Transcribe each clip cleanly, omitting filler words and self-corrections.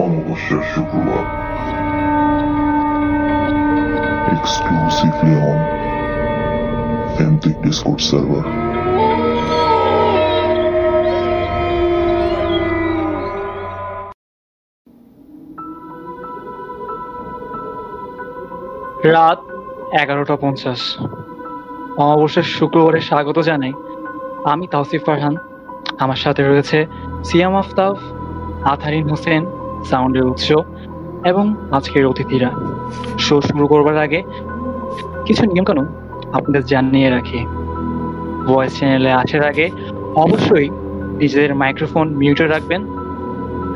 অমাবস্যার শুক্রবার, exclusively on Femtech Discord server. রাত 11:50। অমাবস্যার শুক্রবারে স্বাগত জানাই। আমি তাওসিফ ফারহান। আমার সাথে রয়েছে সিয়াম আফতাব, আথারিন হোসেন, সাউন্ডের উৎস এবং আজকের অতিথিরা। শো শুরু করবার আগে কিছু নিয়মকানুন আপনাদের জানিয়ে রাখি। ভয়েস চ্যানেলে আসার আগে অবশ্যই নিজেদের মাইক্রোফোন মিউটে রাখবেন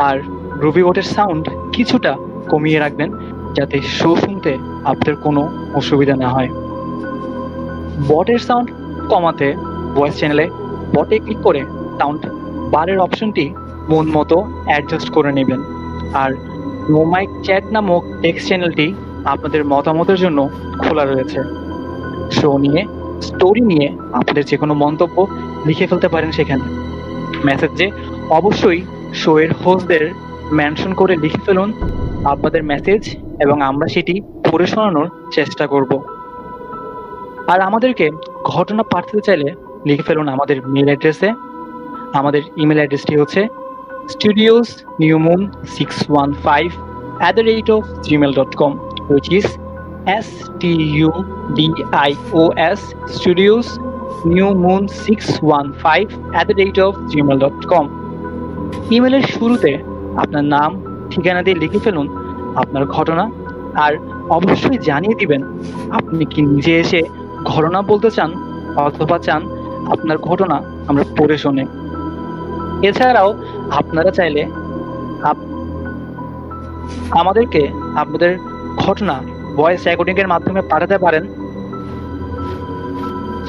আর রুবি বোটের সাউন্ড কিছুটা কমিয়ে রাখবেন যাতে শো শুনতে আপনাদের কোনো অসুবিধা না হয়। বটের সাউন্ড কমাতে ভয়েস চ্যানেলে বটে ক্লিক করে সাউন্ড বারের অপশনটি মন মতো অ্যাডজাস্ট করে নেবেন। আর নো মাইক চ্যাট নামক টেক্সট চ্যানেলটি আপনাদের মতামতের জন্য খোলা রয়েছে। শো নিয়ে, স্টোরি নিয়ে আপনাদের যে কোনো মন্তব্য লিখে ফেলতে পারেন সেখানে। মেসেজে অবশ্যই শোয়ের হোস্টদের মেনশন করে লিখে ফেলুন আপনাদের মেসেজ এবং আমরা সেটি পড়ে শোনানোর চেষ্টা করব। আর আমাদেরকে ঘটনা পাঠাতে চাইলে লিখে ফেলুন আমাদের মেল অ্যাড্রেসে। আমাদের ইমেল অ্যাড্রেসটি হচ্ছে studiosnews615@gmail.com, which is STUDIOS studiosnewmoon615@gmail.com। ইমেলের শুরুতে আপনার নাম, ঠিকানা দিয়ে লিখে ফেলুন আপনার ঘটনা আর অবশ্যই জানিয়ে দিবেন আপনি কি নিজে এসে ঘটনা বলতে চান অথবা চান আপনার ঘটনা আমরা পড়ে শুনে। এছাড়াও আপনারা চাইলে আমাদেরকে আপনাদের ঘটনা ভয়েস রেকর্ডিং এর মাধ্যমে পাঠাতে পারেন,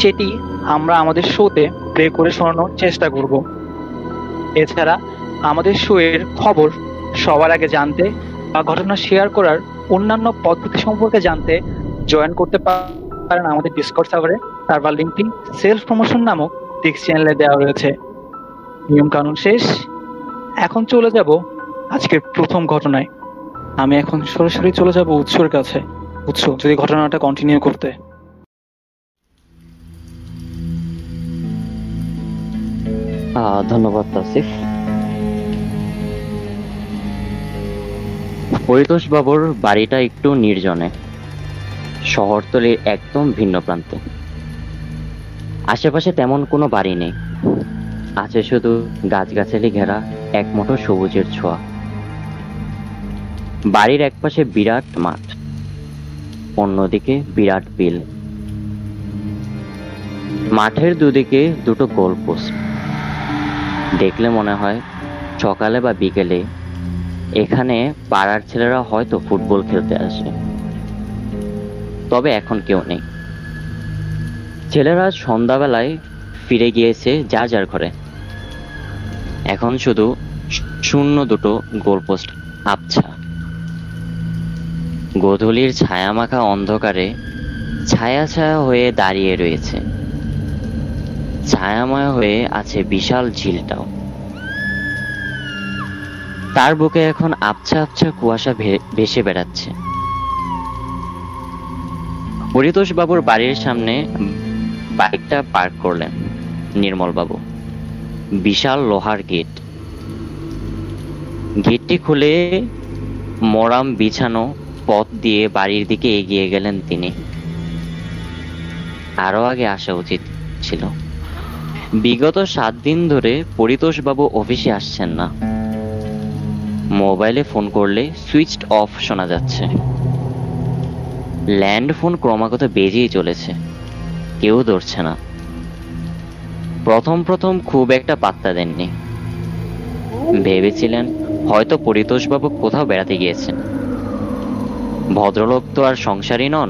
সেটি আমরা আমাদের শোতে প্লে করে শোনানোর চেষ্টা করব। এছাড়া আমাদের শো এর খবর সবার আগে জানতে বা ঘটনা শেয়ার করার অন্যান্য পদ্ধতি সম্পর্কে জানতে জয়েন করতে পারেন আমাদের ডিসকর্ড সার্ভারে। সার্ভার লিঙ্কটি সেলফ প্রমোশন নামক টেক্সট চ্যানেলে দেওয়া রয়েছে। নিয়ম কানুন শেষ, এখন চলে যাব আজকের প্রথম ঘটনায়। আমি এখন সরাসরি চলে যাব উৎসর কাছে। উৎস, যদি ঘটনাটা কন্টিনিউ করতে। ধন্যবাদ তাসিফ। পরিতোষ বাবুর বাড়িটা একটু নির্জনে, শহরতলির একদম ভিন্ন প্রান্তে। আশেপাশে তেমন কোনো বাড়ি নেই, আছে শুধু গাছগাছালি ঘেরা এক মুঠো সবুজের ছোঁয়া। বাড়ির একপাশে বিরাট মাঠ, অন্যদিকে বিরাট বিল। মাঠের দুদিকে দুটো গোলপোস্ট। দেখলে মনে হয় সকালে বা বিকেলে এখানে পাড়ার ছেলেরা হয়তো ফুটবল খেলতে আসে। তবে এখন কেউ নেই। ছেলেরা সন্ধ্যাবেলায় ফিরে গিয়েছে যার যার ঘরে। এখন শুধু শূন্য দুটো গোলপোস্ট আবছা। গোধূলির ছায়ামাখা অন্ধকারে ছায়া ছায়া হয়ে দাঁড়িয়ে রয়েছে। ছায়াময় হয়ে আছে বিশাল ঝিলটাও। তার বুকে এখন আবছা আবছা কুয়াশা ভেসে বেড়াচ্ছে। পরিতোষ বাবুর বাড়ির সামনে বাইকটা পার্ক করলেন নির্মল বাবু। বিশাল লোহার গেট। গেটটি খুলে মরাম বিছানো পথ দিয়ে বাড়ির দিকে এগিয়ে গেলেন তিনি। আরো আগে আসা উচিত ছিল। বিগত 7 দিন ধরে পরিতোষ বাবু অফিসে আসছেন না। মোবাইলে ফোন করলে সুইচড অফ শোনা যাচ্ছে। ল্যান্ড ফোন ক্রমাগত বেজেই চলেছে, কেউ ধরছে না। প্রথম প্রথম খুব একটা পাত্তা দেননি। ভেবেছিলেন হয়তো পরিতোষ বাবু কোথাও বেড়াতে গিয়েছেন। ভদ্রলোক তো আর সংসারী নন,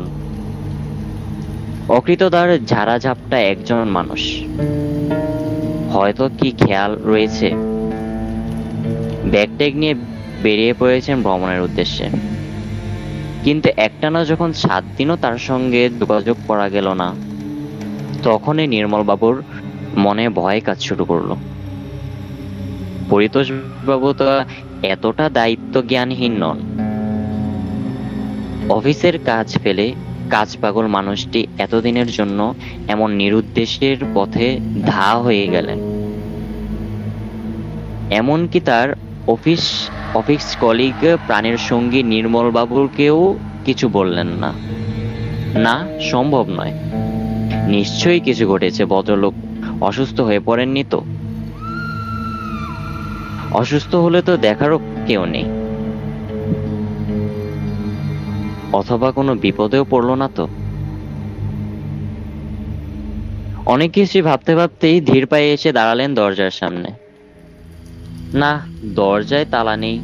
অকৃতদার ঝাড়াঝাপটা একজন মানুষ। হয়তো কি খেয়াল রয়েছে, ব্যাগ ট্যাগ নিয়ে বেরিয়ে পড়েছেন ভ্রমণের উদ্দেশ্যে। কিন্তু একটানা যখন 7 দিনও তার সঙ্গে যোগাযোগ করা গেল না, তখনই নির্মল বাবুর মনে ভয় কাজ শুরু করলো। পরিতোষ বাবু তো এতটা দায়িত্ব জ্ঞানহীন নন। অফিসের কাজ ফেলে কাজ পাগল মানুষটি এতদিনের জন্য এমন নিরুদ্দেশের পথে ধা হয়ে গেলেন। এমনকি তার অফিস অফিস কলিগ প্রাণের সঙ্গী নির্মল বাবুকেও কিছু বললেন না। না, সম্ভব নয়। নিশ্চয়ই কিছু ঘটেছে। ভদ্রলোক অসুস্থ হয়ে পড়েননি তো? অসুস্থ হলে তো দেখারও কেউ নেই। অথবা কোনো বিপদেও পড়লো না তো? অনেক কিছু ভাবতে ভাবতেই ধীর পায়ে এসে দাঁড়ালেন দরজার সামনে। না, দরজায় তালা নেই।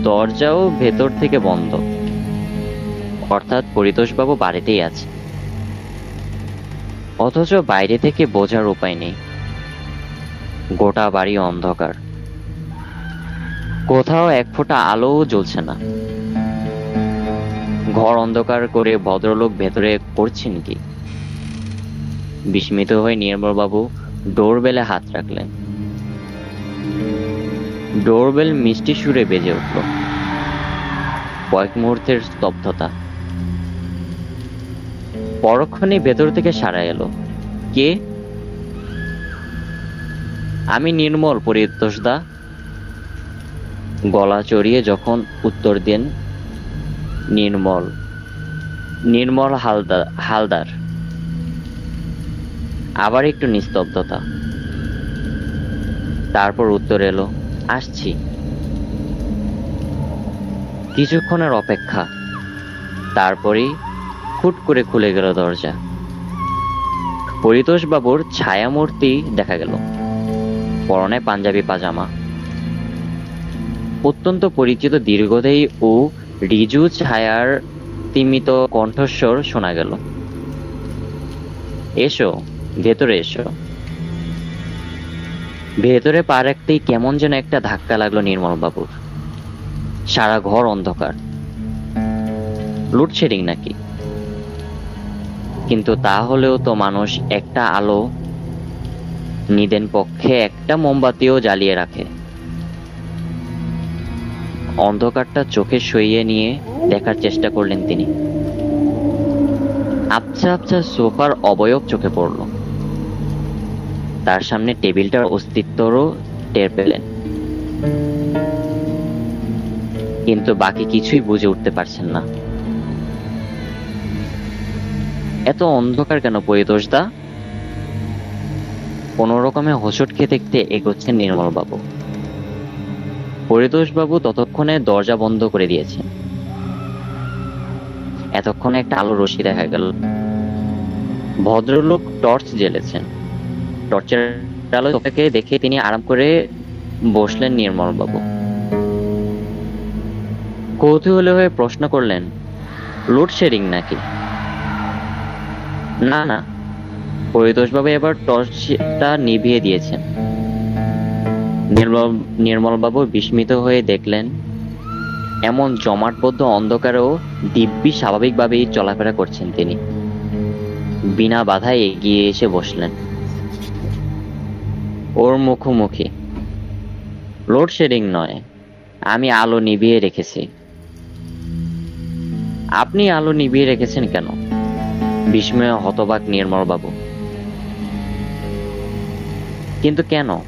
দরজাও ভেতর থেকে বন্ধ। অর্থাৎ পরিতোষবাবু বাড়িতেই আছে। অথচ বাইরে থেকে বোঝার উপায় নেই। গোটা বাড়ি অন্ধকার। কোথাও এক ফোঁটা আলোও জ্বলছে না। ঘর অন্ধকার করে ভদ্রলোক ভেতরে করছেন কি? বিস্মিত হয়ে নির্মলবাবু ডোরবেলে হাত রাখলেন। ডোরবেল মিষ্টি সুরে বেজে উঠল। কয়েক মুহূর্তের স্তব্ধতা। পরক্ষণেই ভেতর থেকে সাড়া এলো। কে? আমি নির্মল, পরিতোষদা। গলা চড়িয়ে যখন উত্তর দেন নির্মল। নির্মল হালদার। আবার একটু নিস্তব্ধতা। তারপর উত্তর এলো, আসছি। কিছুক্ষণের অপেক্ষা। তারপরেই হুট করে খুলে গেল দরজা। পরিতোষবাবুর ছায়ামূর্তি দেখা গেল। পরনে পাঞ্জাবি পাজামা। অত্যন্ত পরিচিত দীর্ঘদেহী ও ঋজু ছায়ার তিমিত কণ্ঠস্বর শোনা গেল। এসো, ভেতরে এসো। ভেতরে পা রাখতেই কেমন যেন একটা ধাক্কা লাগলো নির্মলবাবুর। সারা ঘর অন্ধকার। লোডশেডিং নাকি? কিন্তু তা হলেও তো মানুষ একটা আলো, নিদেন পক্ষে একটা মোমবাতিও জ্বালিয়ে রাখে। অন্ধকারটা চোখে সইয়ে নিয়ে দেখার চেষ্টা করলেন তিনি। আবছা আবছা সোফার অবয়ব চোখে পড়ল। তার সামনে টেবিলটার অস্তিত্বও টের পেলেন। কিন্তু বাকি কিছুই বুঝে উঠতে পারছেন না। এত অন্ধকার কেন পরিতোষদা? কোনো রকমে হোঁচট খেতে খেতে এগোচ্ছেন নির্মলবাবু। পরিতোষবাবু ততক্ষণে দরজা বন্ধ করে দিয়েছেন। এতক্ষণে একটা আলো রশ্মি দেখা গেল। ভদ্রলোক টর্চ জ্বেলেছেন। টর্চের আলো চোখে দেখে তিনি আরাম করে বসলেন নির্মলবাবু। কৌতূহলী হয়ে প্রশ্ন করলেন, লোডশেডিং নাকি? না না, পরিতোষবাবু এবার টর্চটা নিভিয়ে দিয়েছেন। নির্মলবাবু বিস্মিত হয়ে দেখলেন, এমন জমাটবদ্ধ অন্ধকারেও দিব্যি স্বাভাবিকভাবেই চলাফেরা করছেন তিনি। বিনা বাধায় এগিয়ে এসে বসলেন ওর মুখোমুখি। লোডশেডিং নয়, আমি আলো নিভিয়ে রেখেছি। আপনি আলো নিভিয়ে রেখেছেন কেন? বিস্ময়ে হতবাক নির্মলবাবু। কিন্তু কেন?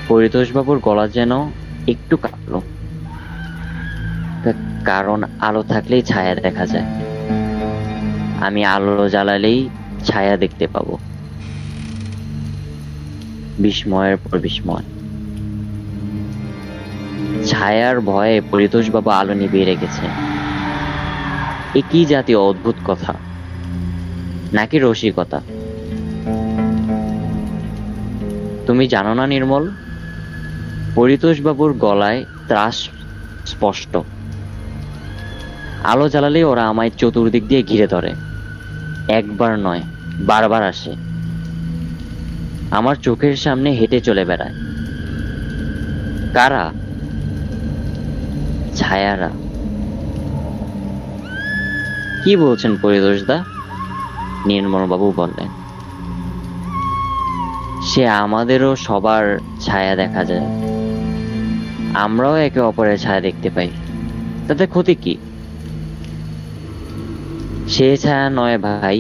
পরিতোষবাবুর গলা যেন একটু কাঁপল। কারণ আলো থাকলেই ছায়া দেখা যায়। আমি আলো জ্বালালেই ছায়া দেখতে পাবো। বিস্ময়ের পর বিস্ময়। ছায়ার ভয়ে পরিতোষবাবু আলো নিভিয়ে রেখেছে। এ কি জাতীয় অদ্ভুত কথা, নাকি রসিকতা? তুমি জানো না নির্মল? পরিতোষবাবুর গলায় ত্রাস স্পষ্ট। আলো জ্বালালে ওরা আমায় চতুর্দিক দিয়ে ঘিরে ধরে। একবার নয়, বারবার আসে। আমার চোখের সামনে হেঁটে চলে বেড়ায়। কারা? ছায়ারা। কি বলছেন পরিতোষদা? নির্মলবাবু বললেন। সে আমাদেরও সবার ছায়া দেখা যায়, আমরাও একে অপরের ছায়া দেখতে পাই, তাতে ক্ষতি কি? সে ছায়া নয় ভাই।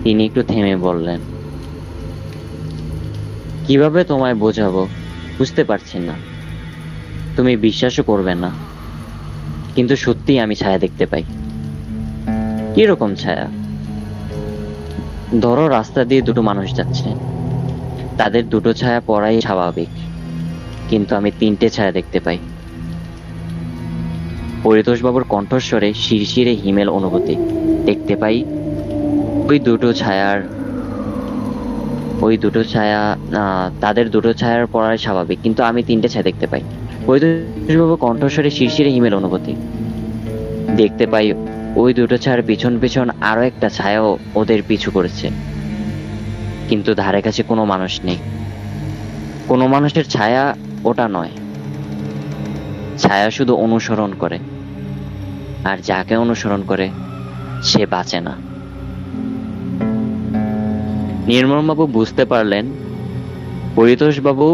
তিনি একটু থেমে বললেন, কিভাবে তোমায় বোঝাবো বুঝতে পারছি না, তুমি বিশ্বাসও করবে না, কিন্তু সত্যি আমি ছায়া দেখতে পাই। কিরকম ছায়া? ধরো রাস্তা দিয়ে দুটো মানুষ যাচ্ছে, তাদের দুটো ছায়া পড়াই স্বাভাবিক, কিন্তু আমি তিনটে ছায়া দেখতে পাই। পরিতোষবাবুর কণ্ঠস্বরে শিরশিরে হিমেল অনুভূতি। দেখতে পাই ওই দুটো ছায়া তাদের দুটো ছায়ার পড়াই স্বাভাবিক, কিন্তু আমি তিনটে ছায়া দেখতে পাই। পরিতোষবাবুর কণ্ঠস্বরে শিরশিরে হিমেল অনুভূতি। দেখতে পাই ওই দুটো ছায়ার পিছন পিছন আরো একটা ছায়াও ওদের পিছু করেছে, কিন্তু ধারে কাছে কোনো মানুষ নেই। কোনো মানুষের ছায়া ওটা নয়, ছায়া শুধু অনুসরণ করে, আর যাকে অনুসরণ করে সে বাঁচে না। নির্মলবাবু বুঝতে পারলেন পরিতোষবাবু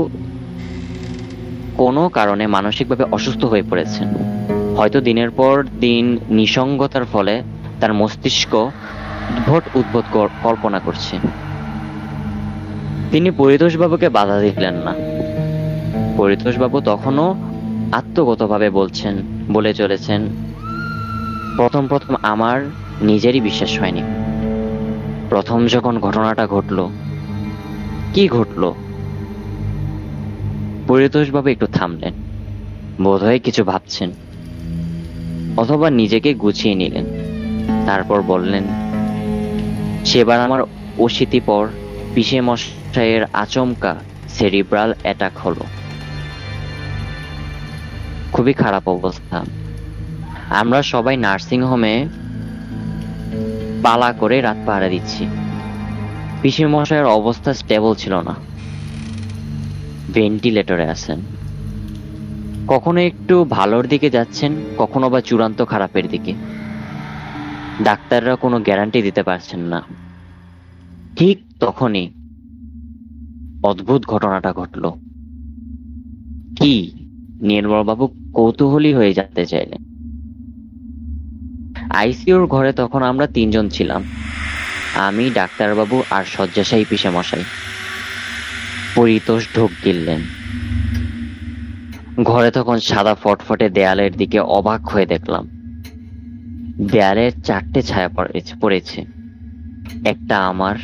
কোনো কারণে মানসিকভাবে অসুস্থ হয়ে পড়েছেন। হয়তো দিনের পর দিন নিসঙ্গতার ফলে তার মস্তিষ্ক উদ্ভট কল্পনা করছে। তিনি পরিতোষবাবুকে বাধা দিলেন না। পরিতোষবাবু তখনও আত্মগতভাবে বলে চলেছেন, প্রথম আমার নিজেরই বিশ্বাস হয়নি। প্রথম যখন ঘটনাটা ঘটলো, কি ঘটলো? পরিতোষবাবু একটু থামলেন, বোধহয় কিছু ভাবছেন, অথবা নিজেকে গুছিয়ে নিলেন। তারপর বললেন, সেবার আমার অশীতি পর পিসে মশাইয়ের আচমকা সেরিব্রাল অ্যাটাক হলো। খুবই খারাপ অবস্থা। আমরা সবাই নার্সিং হোমে পালা করে রাত পাহারা দিচ্ছি। পিসে মশাইয়ের অবস্থা স্টেবল ছিল না, ভেন্টিলেটরে আছেন। কখনো একটু ভালোর দিকে যাচ্ছেন, কখনো বা চূড়ান্ত খারাপের দিকে। ডাক্তাররা কোনো গ্যারান্টি দিতে পারছেন না। ঠিক তখনই অদ্ভুত ঘটনাটা ঘটলো। কি? নির্মলবাবু কৌতূহলী হয়ে যেতে চাইলেন। আইসিইউর ঘরে তখন আমরা তিনজন ছিলাম, আমি, ডাক্তারবাবু আর শয্যাশায়ী পিসে মশাই। পরিতোষ ঢোক গিললেন। ঘরে তখন সাদা ফটফটে দেয়ালের দিকে অবাক হয়ে দেখলাম। দেয়ালের চারটে ছায়া পড়েছে, একটা আমার,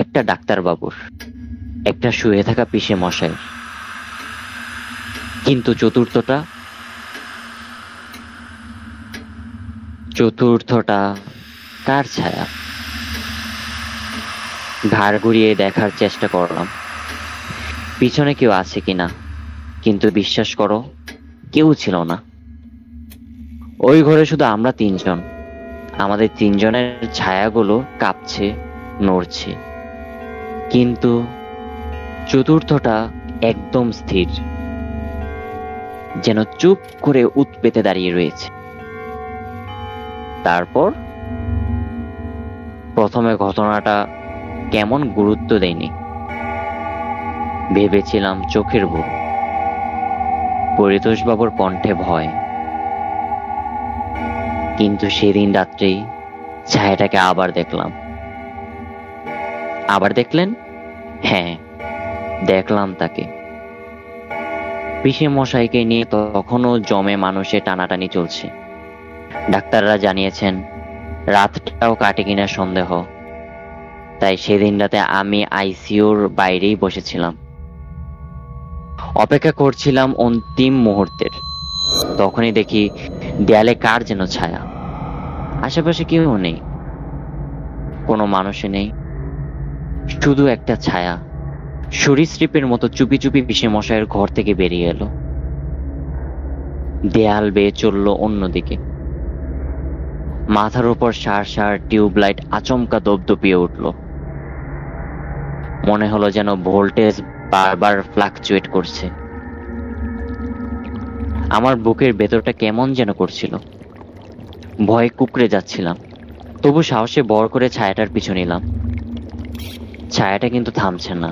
একটা ডাক্তারবাবুর, একটা শুয়ে থাকা পিসে মশাই। কিন্তু চতুর্থটা কার ছায়া? ঘাড় ঘুরিয়ে দেখার চেষ্টা করলাম পিছনে কেউ আছে কিনা, কিন্তু বিশ্বাস করো, কেউ ছিল না। ওই ঘরে শুধু আমরা তিনজন। আমাদের তিনজনের ছায়াগুলো কাঁপছে, নড়ছে, কিন্তু চতুর্থটা একদম স্থির, যেন চুপ করে উত পেতে দাঁড়িয়ে রয়েছে। তারপর প্রথমে ঘটনাটা কেমন গুরুত্ব দেয়নি, ভেবেছিলাম চোখের ভুল। পরিতোষবাবুর কণ্ঠে ভয়। কিন্তু সেদিন রাত্রেই ছায়াটাকে আবার দেখলাম। আবার দেখলেন? হ্যাঁ, দেখলাম তাকে। পিসে মশাইকে নিয়ে তখনও জমে মানুষের টানাটানি চলছে। ডাক্তাররা জানিয়েছেন রাতটাও কাটে কিনা সন্দেহ। তাই সেদিন রাতে আমি আইসিইউর বাইরেই বসেছিলাম, অপেক্ষা করছিলাম অন্তিম মুহূর্তের। তখনই দেখি দেয়ালে কার যেন ছায়া। আশেপাশে কেউ নেই, কোনো মানুষই নেই, শুধু একটা ছায়া সরীসৃপের মতো চুপি চুপি পিসে মশাইয়ের ঘর থেকে বেরিয়ে এলো, দেয়াল বেয়ে চললো অন্যদিকে। মাথার উপর সার সার টিউবলাইট আচমকা দপদপিয়ে উঠল। মনে হলো যেন ভোল্টেজ বারবার ফ্লাকচুয়েট করছে। আমার বুকের ভেতরটা কেমন যেন করছিল, ভয়ে কুঁকড়ে যাচ্ছিলাম। তবু সাহসে বর করে ছায়াটার পিছু নিলাম। ছায়াটা কিন্তু থামছে না,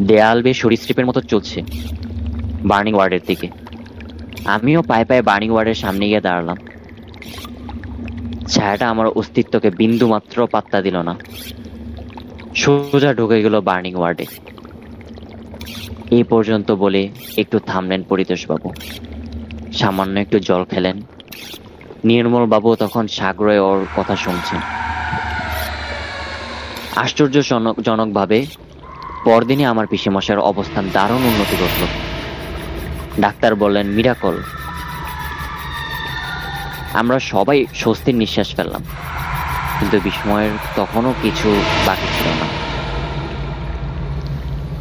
দেয়াল বেয়ে সরীসৃপের মতো চলছে বার্নিং ওয়ার্ডের দিকে। আমিও পায়ে পায়ে বার্নিং ওয়ার্ডের সামনে গিয়ে দাঁড়ালাম। ছায়াটা আমার অস্তিত্বকে বিন্দু মাত্র পাত্তা দিল না, সোজা ঢুকে গেল বার্নিং ওয়ার্ডে। এই পর্যন্ত বলে একটু থামলেন পরিতোষবাবু, সামান্য একটু জল খেলেন। নির্মল বাবু তখন সাগরে ওর কথা শুনছেন। আশ্চর্যজনকভাবে পরদিনই আমার পিসেমশাইয়ের অবস্থান দারুণ উন্নতি ঘটল। ডাক্তার বললেন মিরাকল। আমরা সবাই স্বস্তির নিঃশ্বাস ফেললাম, কিন্তু বিস্ময়ের তখনও কিছু বাকি ছিল না।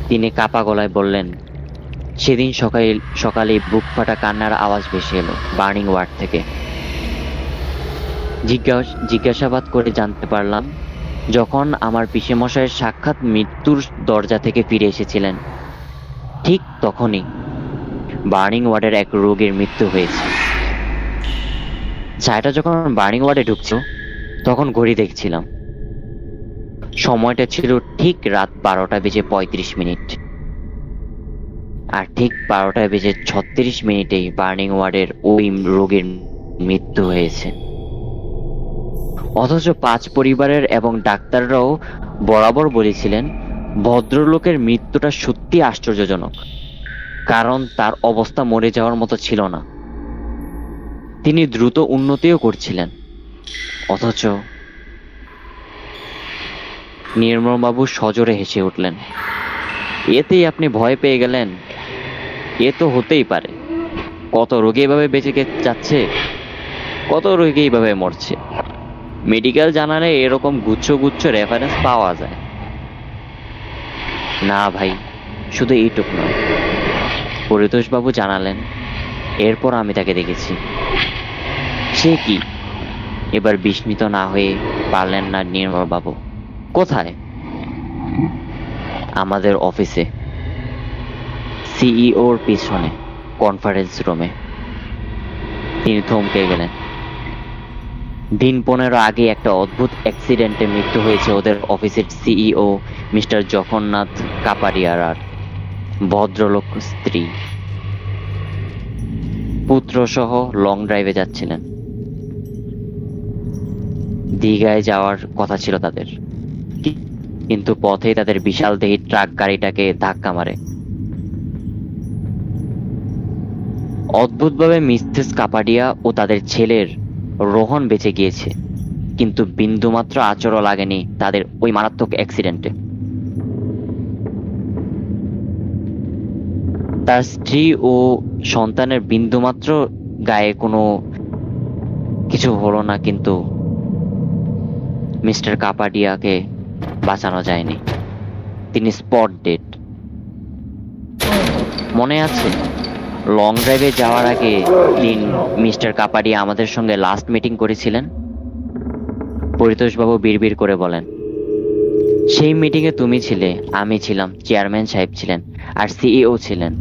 তিনি কাপা গলায় বললেন, সেদিন সকালে বুক ফাটা কান্নার আওয়াজ ভেসে এলো বার্নিং ওয়ার্ড থেকে। জিজ্ঞাসাবাদ করে জানতে পারলাম, যখন আমার পিসেমশাইয়ের সাক্ষাৎ মৃত্যুর দরজা থেকে ফিরে এসেছিলেন, ঠিক তখনই বার্নিং ওয়ার্ডের এক রোগীর মৃত্যু হয়েছে। ছায়াটা যখন বার্নিং ওয়ার্ডে ঢুকছিল তখন ঘড়ি দেখছিলাম, সময়টা ছিল ঠিক রাত 12:35। আর ঠিক 12:36 বার্নিং ওয়ার্ডের ওই রোগীর মৃত্যু হয়েছে। অথচ 5 পরিবারের এবং ডাক্তাররাও বরাবর বলেছিলেন ভদ্রলোকের মৃত্যুটা সত্যি আশ্চর্যজনক, কারণ তার অবস্থা মরে যাওয়ার মতো ছিল না, তিনি দ্রুত উন্নতিও করছিলেন। অথচ নির্মলবাবু সজোরে হেসে উঠলেন। এতেই আপনি ভয় পেয়ে গেলেন? এ তো হতেই পারে, কত রোগী এভাবে বেঁচে যাচ্ছে, কত রোগী এইভাবে মরছে। মেডিকেল জার্নালে এরকম গুচ্ছ গুচ্ছ রেফারেন্স পাওয়া যায়। না ভাই, শুধু এইটুকু নয়, পরিতোষবাবু জানালেন। এরপর আমি তাকে দেখেছি। সে কি? এবার বিস্মিত না হয়ে পারলেন না নির্মলবাবু। কোথায়? আমাদের অফিসে, সিইওর পিছনে কনফারেন্স রুমে। তিনি থমকে গেলেন। দিন 15 আগে একটা অদ্ভুত অ্যাক্সিডেন্টে মৃত্যু হয়েছে ওদের অফিসের সিইও মিস্টার জগন্নাথ কাপাডিয়ার আর ভদ্রলোক স্ত্রী পুত্র সহ লং ড্রাইভে যাচ্ছিলেন। দীঘায় যাওয়ার কথা ছিল তাদের, কিন্তু পথেই তাদের বিশাল দেহী ট্রাক গাড়িটাকে ধাক্কা মারে। অদ্ভুতভাবে মিসেস কাপাডিয়া ও তাদের ছেলের রোহন বেঁচে গিয়েছে, কিন্তু বিন্দুমাত্র আঁচড়ও লাগেনি তাদের ওই মারাত্মক অ্যাক্সিডেন্টে। তার স্ত্রী ও সন্তানের বিন্দুমাত্র গায়ে কোনো কিছু হলো না, কিন্তু মিস্টার কাপাডিয়াকে বাঁচানো যায়নি, তিনি স্পট ডেড। মনে আছে লং ড্রাইভে যাওয়ার আগে দিন মিস্টার কাপাডিয়া আমাদের সঙ্গে লাস্ট মিটিং করেছিলেন? পরিতোষবাবু বিড়বিড় করে বলেন, সেই মিটিংয়ে তুমি ছিলে, আমি ছিলাম, চেয়ারম্যান সাহেব ছিলেন, আর সিইও ছিলেন।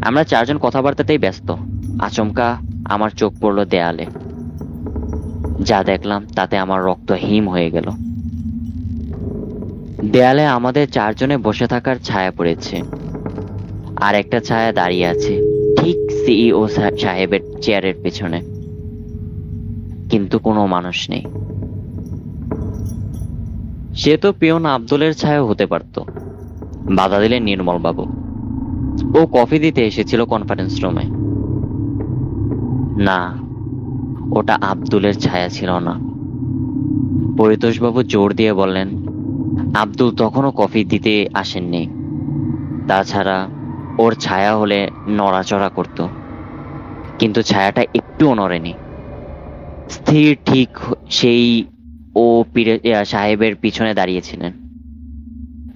আমরা 4 জন কথাবার্তাতেই ব্যস্ত। আচমকা আমার চোখ পড়লো দেয়ালে। যা দেখলাম তাতে আমার রক্ত হিম হয়ে গেল। দেয়ালে আমাদের 4 জনে বসে থাকার ছায়া পড়েছে, আর একটা ছায়া দাঁড়িয়ে আছে ঠিক সিইও সাহেবের চেয়ারের পেছনে, কিন্তু কোনো মানুষ নেই। সে তো পিয়ন আব্দুলের ছায়া হতে পারত, বাধা দিলেন নির্মল বাবু। ও কফি দিতে এসেছিল কনফারেন্স রুমে। না, ওটা আব্দুলের ছায়া ছিল না। পরিতোষবাবু জোর দিয়ে বললেন, আব্দুল তখনও কফি দিতে আসেননি। তাছাড়া ওর ছায়া হলে নড়াচড়া করত, কিন্তু ছায়াটা একটুও নড়েনি, স্থির ঠিক সেই ও সাহেবের পিছনে দাঁড়িয়েছিলেন,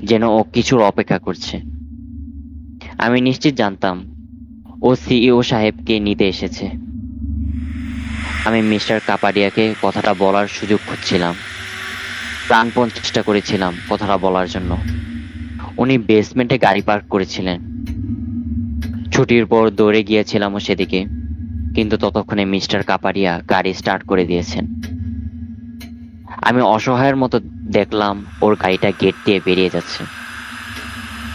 যেন ও কিছুর অপেক্ষা করছে। আমি নিশ্চিত জানতাম ও সিইও সাহেবকে নিতে এসেছে। আমি মিস্টার কাপাডিয়াকে কথাটা বলার সুযোগ খুঁজছিলাম, প্রাণপণ চেষ্টা করেছিলাম কথাটা বলার জন্য। উনি বেসমেন্টে গাড়ি পার্ক করেছিলেন। ছুটির পর দৌড়ে গিয়েছিলাম সেদিকে, কিন্তু ততক্ষণে মিস্টার কাপাডিয়া গাড়ি স্টার্ট করে দিয়েছেন। আমি অসহায়ের মতো দেখলাম ওর গাড়িটা গেট দিয়ে বেরিয়ে যাচ্ছে।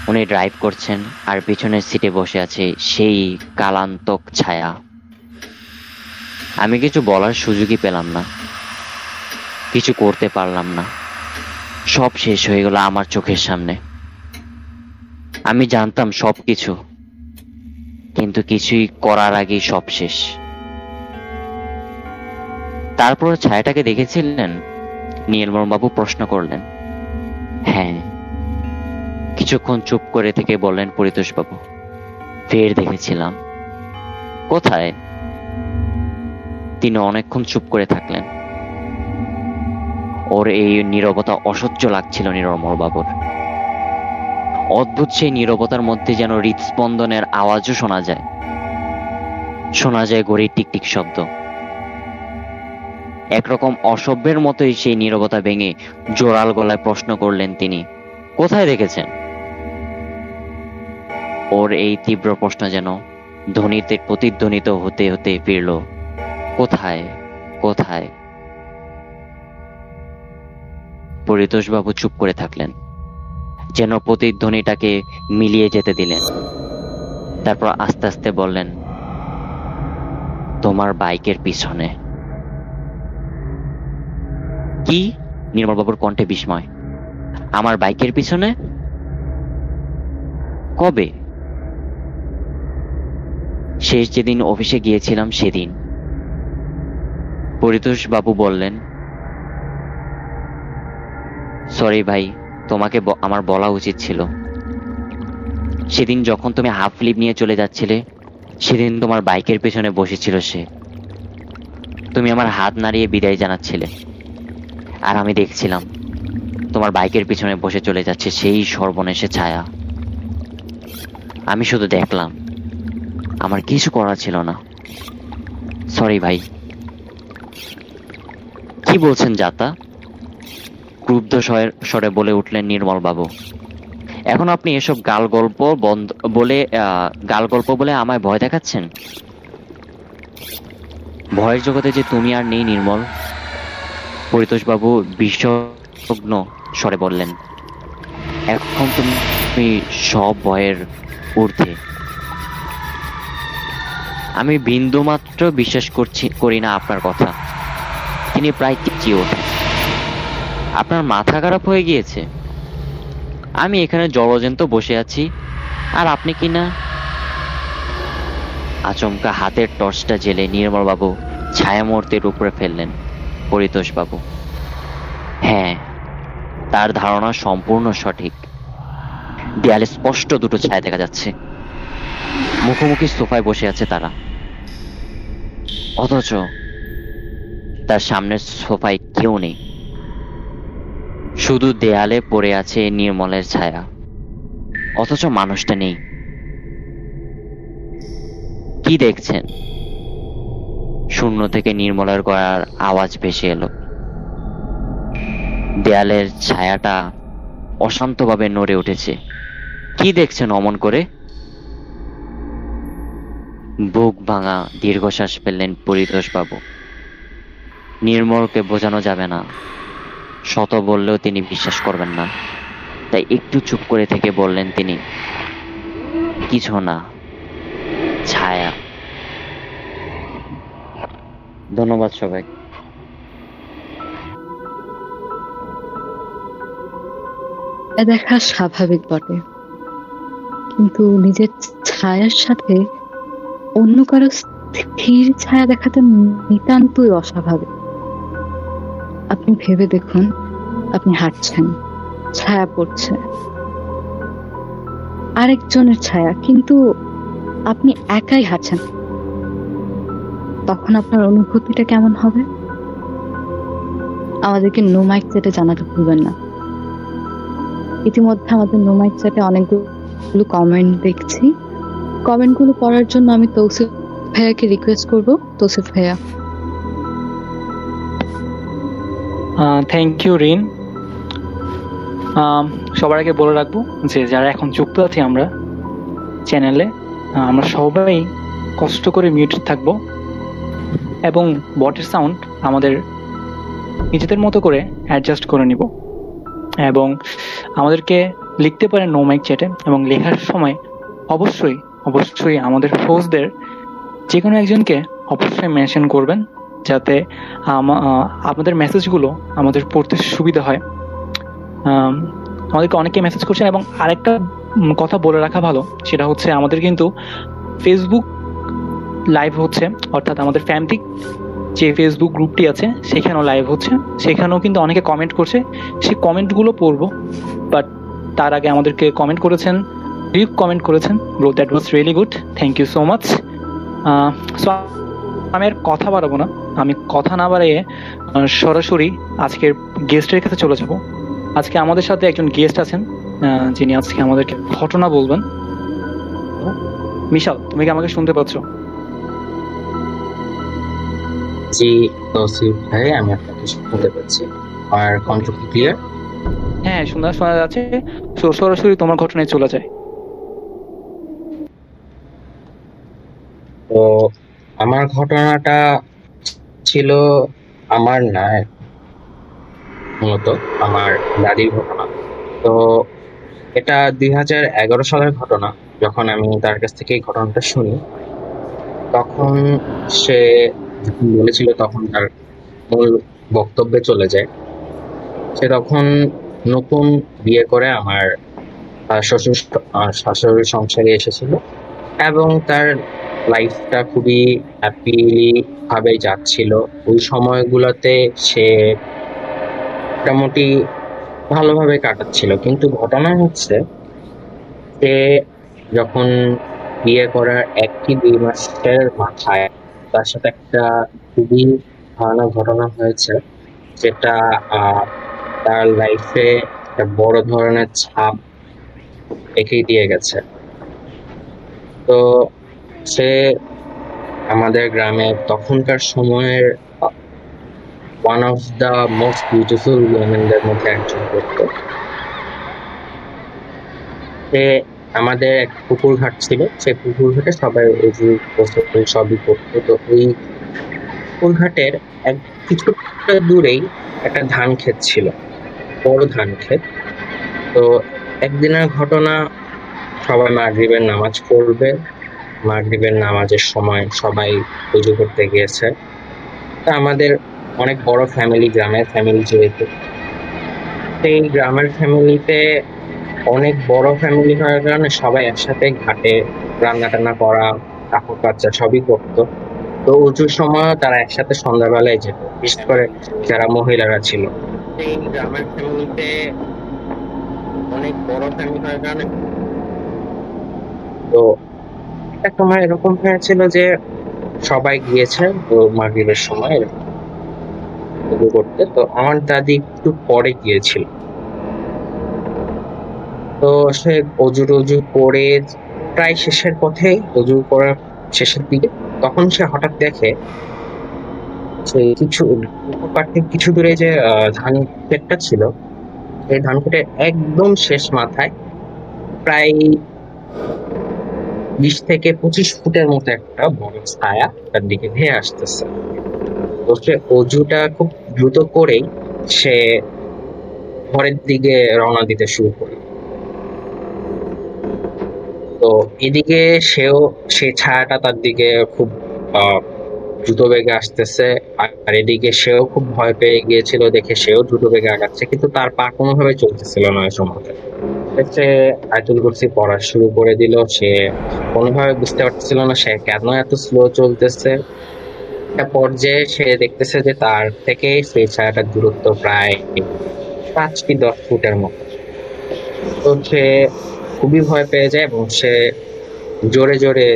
উনি ড্রাইভ করছেন আর পিছনের সিটে বসে আছে সেই কালান্তক ছায়া। আমি কিছু বলার সুযোগই পেলাম না, কিছু করতে পারলাম না। সব শেষ হয়ে গেল আমার চোখের সামনে। আমি জানতাম সবকিছু, কিন্তু কিছুই করার আগেই সব শেষ। তারপর ছায়াটাকে দেখেছিলেন? নীলমণিবাবু প্রশ্ন করলেন। হ্যাঁ। কিছুক্ষণ চুপ করে থেকে বললেন পরিতোষবাবু, ফের দেখেছিলাম। কোথায়? তিনি অনেকক্ষণ চুপ করে থাকলেন। ওর এই নীরবতা অসহ্য লাগছিল নীলমণিবাবুর। অদ্ভুত সেই নীরবতার মধ্যে যেন হৃদস্পন্দনের আওয়াজও শোনা যায়। শোনা যায় ঘড়ির টিকটিক শব্দ। একরকম অসভ্যের মতোই সেই নীরবতা ভেঙে জোরাল গলায় প্রশ্ন করলেন তিনি, কোথায় দেখেছেন? ওর এই তীব্র প্রশ্ন যেন ধ্বনিতে প্রতিধ্বনিত হতে হতে ফিরল, কোথায় কোথায়? পরিতোষবাবু চুপ করে থাকলেন, যেন প্রতিধ্বনিটাকে মিলিয়ে যেতে দিলেন। তারপর আস্তে আস্তে বললেন, তোমার বাইকের পিছনে। কি? নির্মলবাবুর কণ্ঠে বিস্ময়। আমার বাইকের পিছনে? কবে? শেষ যেদিন অফিসে গিয়েছিলাম সেদিন। পরিতোষবাবু বললেন, সরি ভাই, তোমাকে আমার বলা উচিত ছিল। সেদিন যখন তুমি হাফ লিভ নিয়ে চলে যাচ্ছিলে, সেদিন তোমার বাইকের পেছনে বসেছিল সে। তুমি আমার হাত নাড়িয়ে বিদায় জানাচ্ছিলে, আর আমি দেখছিলাম তোমার বাইকের পিছনে বসে চলে যাচ্ছে সেই সর্বনেশে ছায়া। আমি শুধু দেখলাম, আমার কিছু করার ছিল না। সরি ভাই। কি বলছেন যাতা? ক্রুদ্ধ স্বরে বলে উঠলেন নির্মলবাবু। এখন আপনি এসব গাল গল্প বলে আমায় ভয় দেখাচ্ছেন? ভয়ের জগতে যে তুমি আর নেই নির্মল। পরিতোষবাবু বিশ্বগ্ন স্বরে বললেন, এখন তুমি সব ভয়ের ঊর্ধ্বে। আমি বিন্দুমাত্র বিশ্বাস করি না আপনার কথা। তিনি প্রায় চেঁচিয়ে ওঠেন, আপনার মাথা খারাপ হয়ে গিয়েছে? আমি এখানে জলজন্ত বসে আছি, আর আপনি কি না? আচমকা হাতের টর্চটা জেলে নির্মলবাবু ছায়ামূর্তির উপরে ফেললেন পরিতোষবাবু। হ্যাঁ, তার ধারণা সম্পূর্ণ সঠিক। দেয়ালে স্পষ্ট দুটো ছায়া দেখা যাচ্ছে। মুখোমুখি সোফায় বসে আছে তারা, অথচ তার সামনের সোফায় কেউ নেই। শুধু দেয়ালে পড়ে আছে নির্মলের ছায়া, অথচ মানুষটা নেই। কি দেখছেন? শূন্য থেকে নির্মলের গলার আওয়াজ ভেসে এলো। দেয়ালের ছায়াটা অশান্তভাবে নড়ে উঠেছে। কি দেখছেন অমন করে? বুক ভাঙা দীর্ঘশ্বাস ফেললেন পরিতোষবাবু। নির্মলকে বোঝানো যাবে না, শত বললেও তিনি বিশ্বাস করবেন না। তাই একটু চুপ করে থেকে বললেন তিনি, কিছু না, ছায়া। ধন্যবাদ সবাই। দেখা স্বাভাবিক বটে, কিন্তু নিজের ছায়ার সাথে অন্য কারো স্থির ছায়া দেখাতে নিতান্তই অস্বাভাবিক। আপনি ভেবে দেখুন, আপনি হাঁটছেন, ছায়া পড়ছে, আরেকজনের ছায়া, কিন্তু আপনি একাই হাঁটছেন। তখন আপনার অনুভূতিটা কেমন হবে? আমাদেরকে নো মাইক চ্যাটে জানাতে ভুলবেন না। ইতিমধ্যে আমাদের নো মাইক চ্যাটে অনেকগুলো কমেন্ট দেখছি। কমেন্টগুলো পড়ার জন্য আমি তৌসিফ ভাইয়াকে রিকোয়েস্ট করব। তৌসিফ ভাইয়া। Thank you Rin. সবার আগে বলে রাখবো যে যারা এখন যুক্ত আছি আমরা চ্যানেলে, আমরা সবাই কষ্ট করে মিউটেড থাকবো, এবং বটের সাউন্ড আমাদের নিজেদের মতো করে অ্যাডজাস্ট করে নিব। এবং আমাদেরকে লিখতে পারেন নো মাইক চ্যাটে, এবং লেখার সময় অবশ্যই অবশ্যই আমাদের হোস্টদের যে কোনো একজনকে অবশ্যই মেনশন করবেন, যাতে আপনাদের মেসেজগুলো আমাদের পড়তে সুবিধা হয়। আমাদেরকে অনেকে মেসেজ করছেন, এবং আরেকটা কথা বলে রাখা ভালো, সেটা হচ্ছে আমাদের কিন্তু ফেসবুক লাইভ হচ্ছে, অর্থাৎ আমাদের ফ্যামিলি যে ফেসবুক গ্রুপটি আছে সেখানেও লাইভ হচ্ছে, সেখানেও কিন্তু অনেকে কমেন্ট করছে, সেই কমেন্টগুলো পড়বো। বাট তার আগে আমাদেরকে কমেন্ট করেছেন, কমেন্ট করেছেন, bro that was really good, thank you so much. So আমি আর কথা বাড়াবো না, আমি কথা না বাড়িয়ে সরাসরি আজকের গেস্টের কাছে চলে যাব। আজকে আমাদের সাথে একজন গেস্ট আছেন, যিনি আজকে আমাদেরকে ঘটনা বলবেন। মিশাল, তুমি কি আমাকে শুনতে পাচ্ছ? জি তৌসিফ ভাই, আমি আপনাকে শুনতে পাচ্ছি। আর কণ্ঠ কি ক্লিয়ার? হ্যাঁ, শোনা যাচ্ছে। সরাসরি তোমার ঘটনায় চলে যায়। তো আমার ঘটনাটা ছিল আমার না, মূলত আমার দাদির ঘটনা। তো এটা 2011 সালের ঘটনা। যখন আমি তার কাছ থেকে এই ঘটনাটা শুনি, তখন সে বলেছিল, তখন তার মূল বক্তব্যে চলে যায়। সে তখন নতুন বিয়ে করে আমার শাশুড়ির সংসারে এসেছিল, এবং তার লাইফটা খুবই হ্যাপিলি ভাবে যাচ্ছিল। ওই সময়গুলোতে সে মোটামুটি ভালোভাবে কাটাচ্ছিল। কিন্তু ঘটনা হচ্ছে, সে যখন বিয়ে করার 1 কি 2 মাসের মাথায় তার সাথে একটা খুবই ভয়ানক ঘটনা হয়েছে, যেটা তার লাইফে একটা বড় ধরনের ছাপ এঁকে দিয়ে গেছে। তো সে আমাদের গ্রামে তখনকার সময়ের one of the most beautiful উইমেনদের মধ্যে একজন করতো। সে আমাদের এক পুকুর ঘাট ছিল, সেই পুকুর ঘাটে সবাই উজু গোসল সবই করতো। তো ওই পুকুর ঘাটের কিছুটা দূরেই একটা ধান ক্ষেত ছিল, বড় ধান ক্ষেত। তো একদিনের ঘটনা, সবাই মাগরিবের নামাজ পড়বে, মাগরিবের নামাজের সময় সবাই উজু করতে গিয়েছে। তা আমাদের অনেক বড় ফ্যামিলি, গ্রামের ফ্যামিলি যেহেতু, সেই গ্রামের ফ্যামিলিতে অনেক বড় ফ্যামিলি হওয়ার কারণে সবাই একসাথে ঘাটে রান্না টান্না করা, কাপড় কাচা সবই করতো। তো উঁচুর সময় তারা একসাথে সন্ধ্যাবেলায় যেত, বিশেষ করে যারা মহিলারা ছিল। সেই গ্রামের ফ্যামিলিতে অনেক বড় ফ্যামিলি হওয়ার কারণে তো একটা সময় এরকম হয়েছিল যে সবাই গিয়েছে মাগরিবের সময় উজু করতে। তো আমার দাদি একটু পরে গিয়েছিল। তো সে অজু করে প্রায় শেষের পথে, অজু করার শেষের দিকে, তখন সে হঠাৎ দেখে সে কিছু দূরে যে ধান ক্ষেতটা ছিল, সেই ধান ক্ষেতের একদম শেষ মাথায় প্রায় 20 থেকে 25 ফুটের মতো একটা বড় ছায়া তার দিকে ধেয়ে আসতেছে। তো সে অজুটা খুব দ্রুত করেই সে ঘরের দিকে রওনা দিতে শুরু করে। তো এদিকে সেও সেই ছায়াটা তার দিকে খুব দ্রুত বেগে আসতেছে, আর এদিকে সেও খুব ভয় পেয়ে গিয়েছিল দেখে সেও দ্রুত বেগে আগাচ্ছে, কিন্তু তার পা কোনোভাবে চলতেছিল না ওই সময়তে। সে আয়াতুল কুরসি পড়া শুরু করে দিল। সে কোনোভাবে বুঝতে পারতেছিল না সে কেন এত স্লো চলতেছে। একটা পর্যায়ে সে দেখতেছে যে তার থেকে সেই ছায়াটার দূরত্ব প্রায় 5 কি 10 ফুটের মতো। তো সে খুবই ভয় পেয়ে যায় এবং সে জোরে জোরে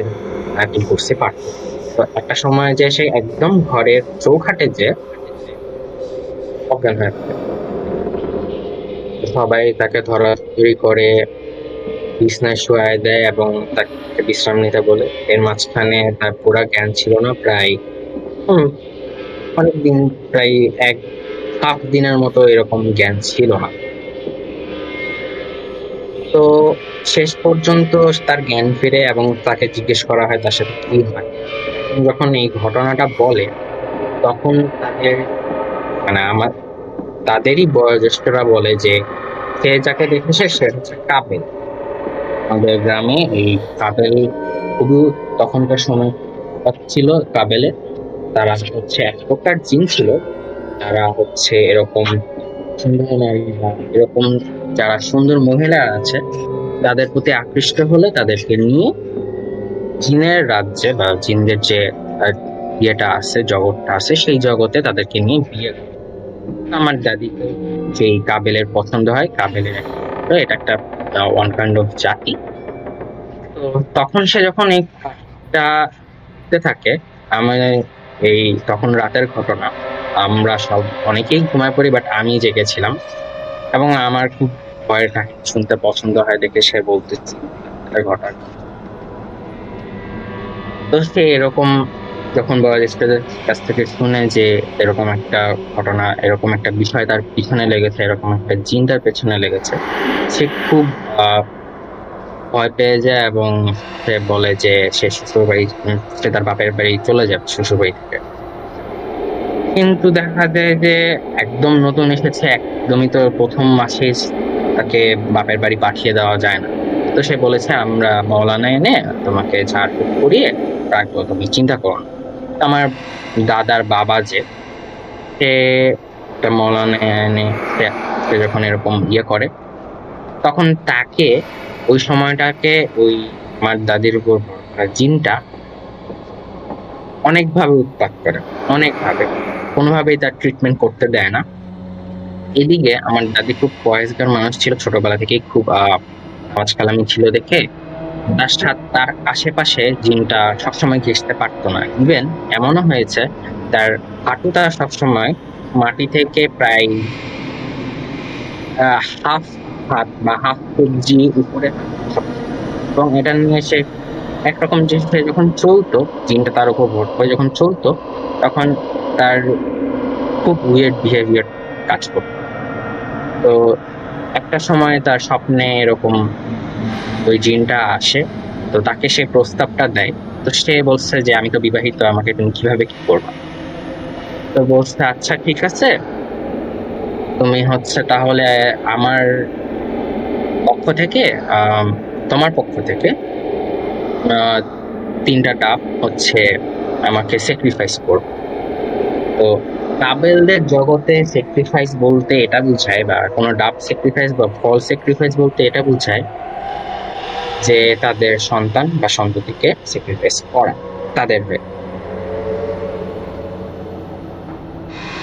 আয়াতুল কুরসি পাঠ করে। তো একটা সময় যে সে একদম ঘরের চৌখাটে যে অজ্ঞান হয়ে পড়ে। সবাই তাকে ধরাধরি করে বিছনায় শোয়ায় দেয় এবং তাকে বিশ্রাম নিতে বলে। এর মাঝখানে তার পুরা জ্ঞান ছিল না, প্রায় অনেকদিন, প্রায় 1.5 দিনের মতো এরকম জ্ঞান ছিল না। তো শেষ পর্যন্ত তার জ্ঞান ফিরে এবং তাকে জিজ্ঞেস করা হয় তার সাথে কি হয়। যখন এই ঘটনাটা বলে, তখন তাদের মানে আমার তাদেরই বয়োজ্যেষ্ঠরা বলে যে সে যাকে দেখেছে সে হচ্ছে কাবেল। আমাদের গ্রামে এই কাবেল খুবই তখনকার সময় ছিল কাবেলে। তারা হচ্ছে এক প্রকার জিন ছিল, তারা হচ্ছে এরকম সুন্দর নারী বা এরকম যারা সুন্দর মহিলা আছে তাদের প্রতি আকৃষ্ট হলে তাদেরকে নিয়ে জিনের রাজ্যে বা জিনদের যে ইয়েটা আছে, জগৎটা আছে, সেই জগতে তাদেরকে নিয়ে বিয়ে করে। আমার দাদিকে সেই কাবেলের পছন্দ হয়। কাবেলের এটা একটা ওয়ান কাইন্ড অফ জাতি। তো তখন সে যখন এই কাজটা থাকে, আমার এই তখন রাতের ঘটনা, আমরা সব অনেকেই ঘুমায় পড়ি, বাট আমি জেগেছিলাম এবং আমার খুব ভয়ের কাহিনী শুনতে পছন্দ হয় দেখে সে বলতেছি ঘটনা। তো সে এরকম যখন বয়োজ্যেষ্ঠদের কাছ থেকে শুনে যে এরকম একটা ঘটনা, এরকম একটা বিষয় তার পিছনে লেগেছে, এরকম একটা জিন তার পেছনে লেগেছে, সে খুব ভয় পেয়ে যায় এবং সে বলে যে সে শ্বশুর বাড়ি, সে তার বাপের বাড়ি চলে যাবে শ্বশুর বাড়ি থেকে। কিন্তু দেখা যায় যে একদম নতুন এসেছে, একদমই তো প্রথম মাসে তাকে বাপের বাড়ি পাঠিয়ে দেওয়া যায় না। তো সে বলেছে আমরা মৌলানা এনে তোমাকে ঝাড়ফুঁক করিয়ে রাখবো, তুমি চিন্তা করো না। আমার দাদার বাবা যে সে একটা মৌলানা এনে সে যখন এরকম ইয়ে করে, তখন তাকে ওই সময়টাকে ওই আমার দাদির উপর জিনটা অনেকভাবে উৎপাত করে, অনেকভাবে, কোনোভাবেই তার ট্রিটমেন্ট করতে দেয় না। এদিকে আমার দাদি খুব পয়সগার মানুষ ছিল, ছোটবেলা থেকেই খুব আওয়াজ কালামি ছিল দেখে তার আশেপাশে জিনটা সবসময় ঘেঁষতে পারতো না। ইভেন এমনও হয়েছে তার হাঁটুটা সবসময় মাটি থেকে প্রায় হাফ হাত বা হাফ কেজি উপরে, এবং এটা নিয়ে সে একরকম যে সে যখন চলতো, জিনটা তার উপর ভোট করে যখন চলতো, তখন তার খুব উইয়ার্ড বিহেভিয়ার কাজ করতো। তো একটা সময় তার স্বপ্নে এরকম ওই জিনটা আসে, তো তাকে সে প্রস্তাবটা দেয়। তো সে বলছে যে আমি তো বিবাহিত, আমাকে তুমি কিভাবে কি করবা? তো বলছে আচ্ছা ঠিক আছে, তুমি হচ্ছে তাহলে আমার পক্ষ থেকে তোমার পক্ষ থেকে 3টা ডাব হচ্ছে আমাকে স্যাক্রিফাইস করবে। তো কাবেলদের জগতে স্যাক্রিফাইস বলতে এটা বুঝায়, বা কোনো ডাব স্যাক্রিফাইস বা ফল স্যাক্রিফাইস বলতে এটা বুঝায় যে তাদের সন্তান বা সন্ততিকে স্যাক্রিফাইস করা তাদের হয়ে।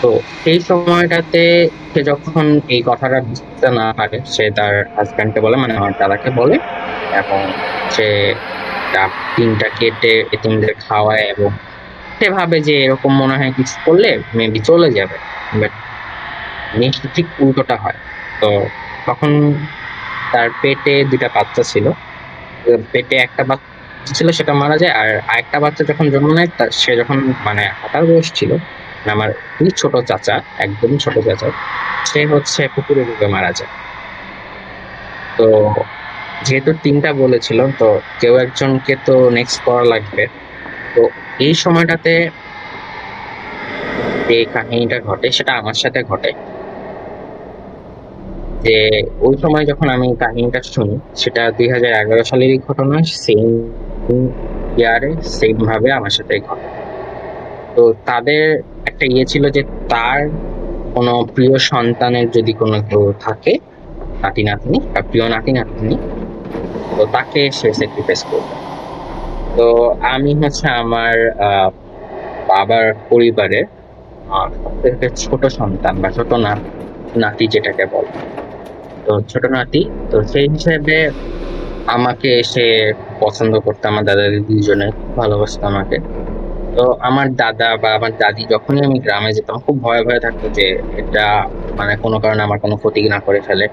তো এই সময়টাতে সে যখন এই কথাটা বুঝতে না পারে, সে তার হাজব্যান্ডকে বলে, মানে আমার দাদাকে বলে, এবং সে ডাব 3টা কেটে এতিমদের খাওয়ায় এবং সে ভাবে যে এরকম মনে হয় কিছু করলে মেবি চলে যাবে, বাট জিনিসটা ঠিক উল্টোটা হয়। তো তখন তার পেটে 2টা বাচ্চা ছিল, পেটে একটা বাচ্চা ছিল সেটা মারা যায়, আর আরেকটা বাচ্চা যখন জন্ম নেয় সে যখন মানে হাঁটার বয়স ছিল, আমার খুবই ছোট চাচা, একদমই ছোট চাচা, সে হচ্ছে পুকুরে ডুবে মারা যায়। তো যেহেতু 3টা বলেছিল, তো কেউ একজনকে তো নেক্সট করা লাগবে। তো এই সময়টাতে যে কাহিনীটা ঘটে সেটা আমার সাথে ঘটে। যে ওই সময় যখন আমি কাহিনীটা শুনি, সেটা 2011 সালেরই ঘটনা, সেম ইয়ারে সেম ভাবে আমার সাথে ঘটে। তো তাদের একটা ইয়ে ছিল যে তার কোনো প্রিয় সন্তানের যদি কোনো কেউ থাকে, নাতি নাতনি বা প্রিয় নাতি নাতনি, তো তাকে সে স্যাক্রিফাইস করবে। তো আমি হচ্ছে আমার বাবার পরিবারের সবথেকে ছোট সন্তান বা ছোট নাতি যেটাকে বলে, তো ছোট নাতি। তো সেই হিসেবে আমাকে সে পছন্দ করতো, আমার দাদা দিদি দুজনে ভালোবাসতো আমাকে। তো আমার দাদা বা আমার দাদি যখনই আমি গ্রামে যেতাম খুব ভয়ে ভয়ে থাকতো যে এটা মানে কোনো কারণে আমার কোনো ক্ষতি না করে ফেলে।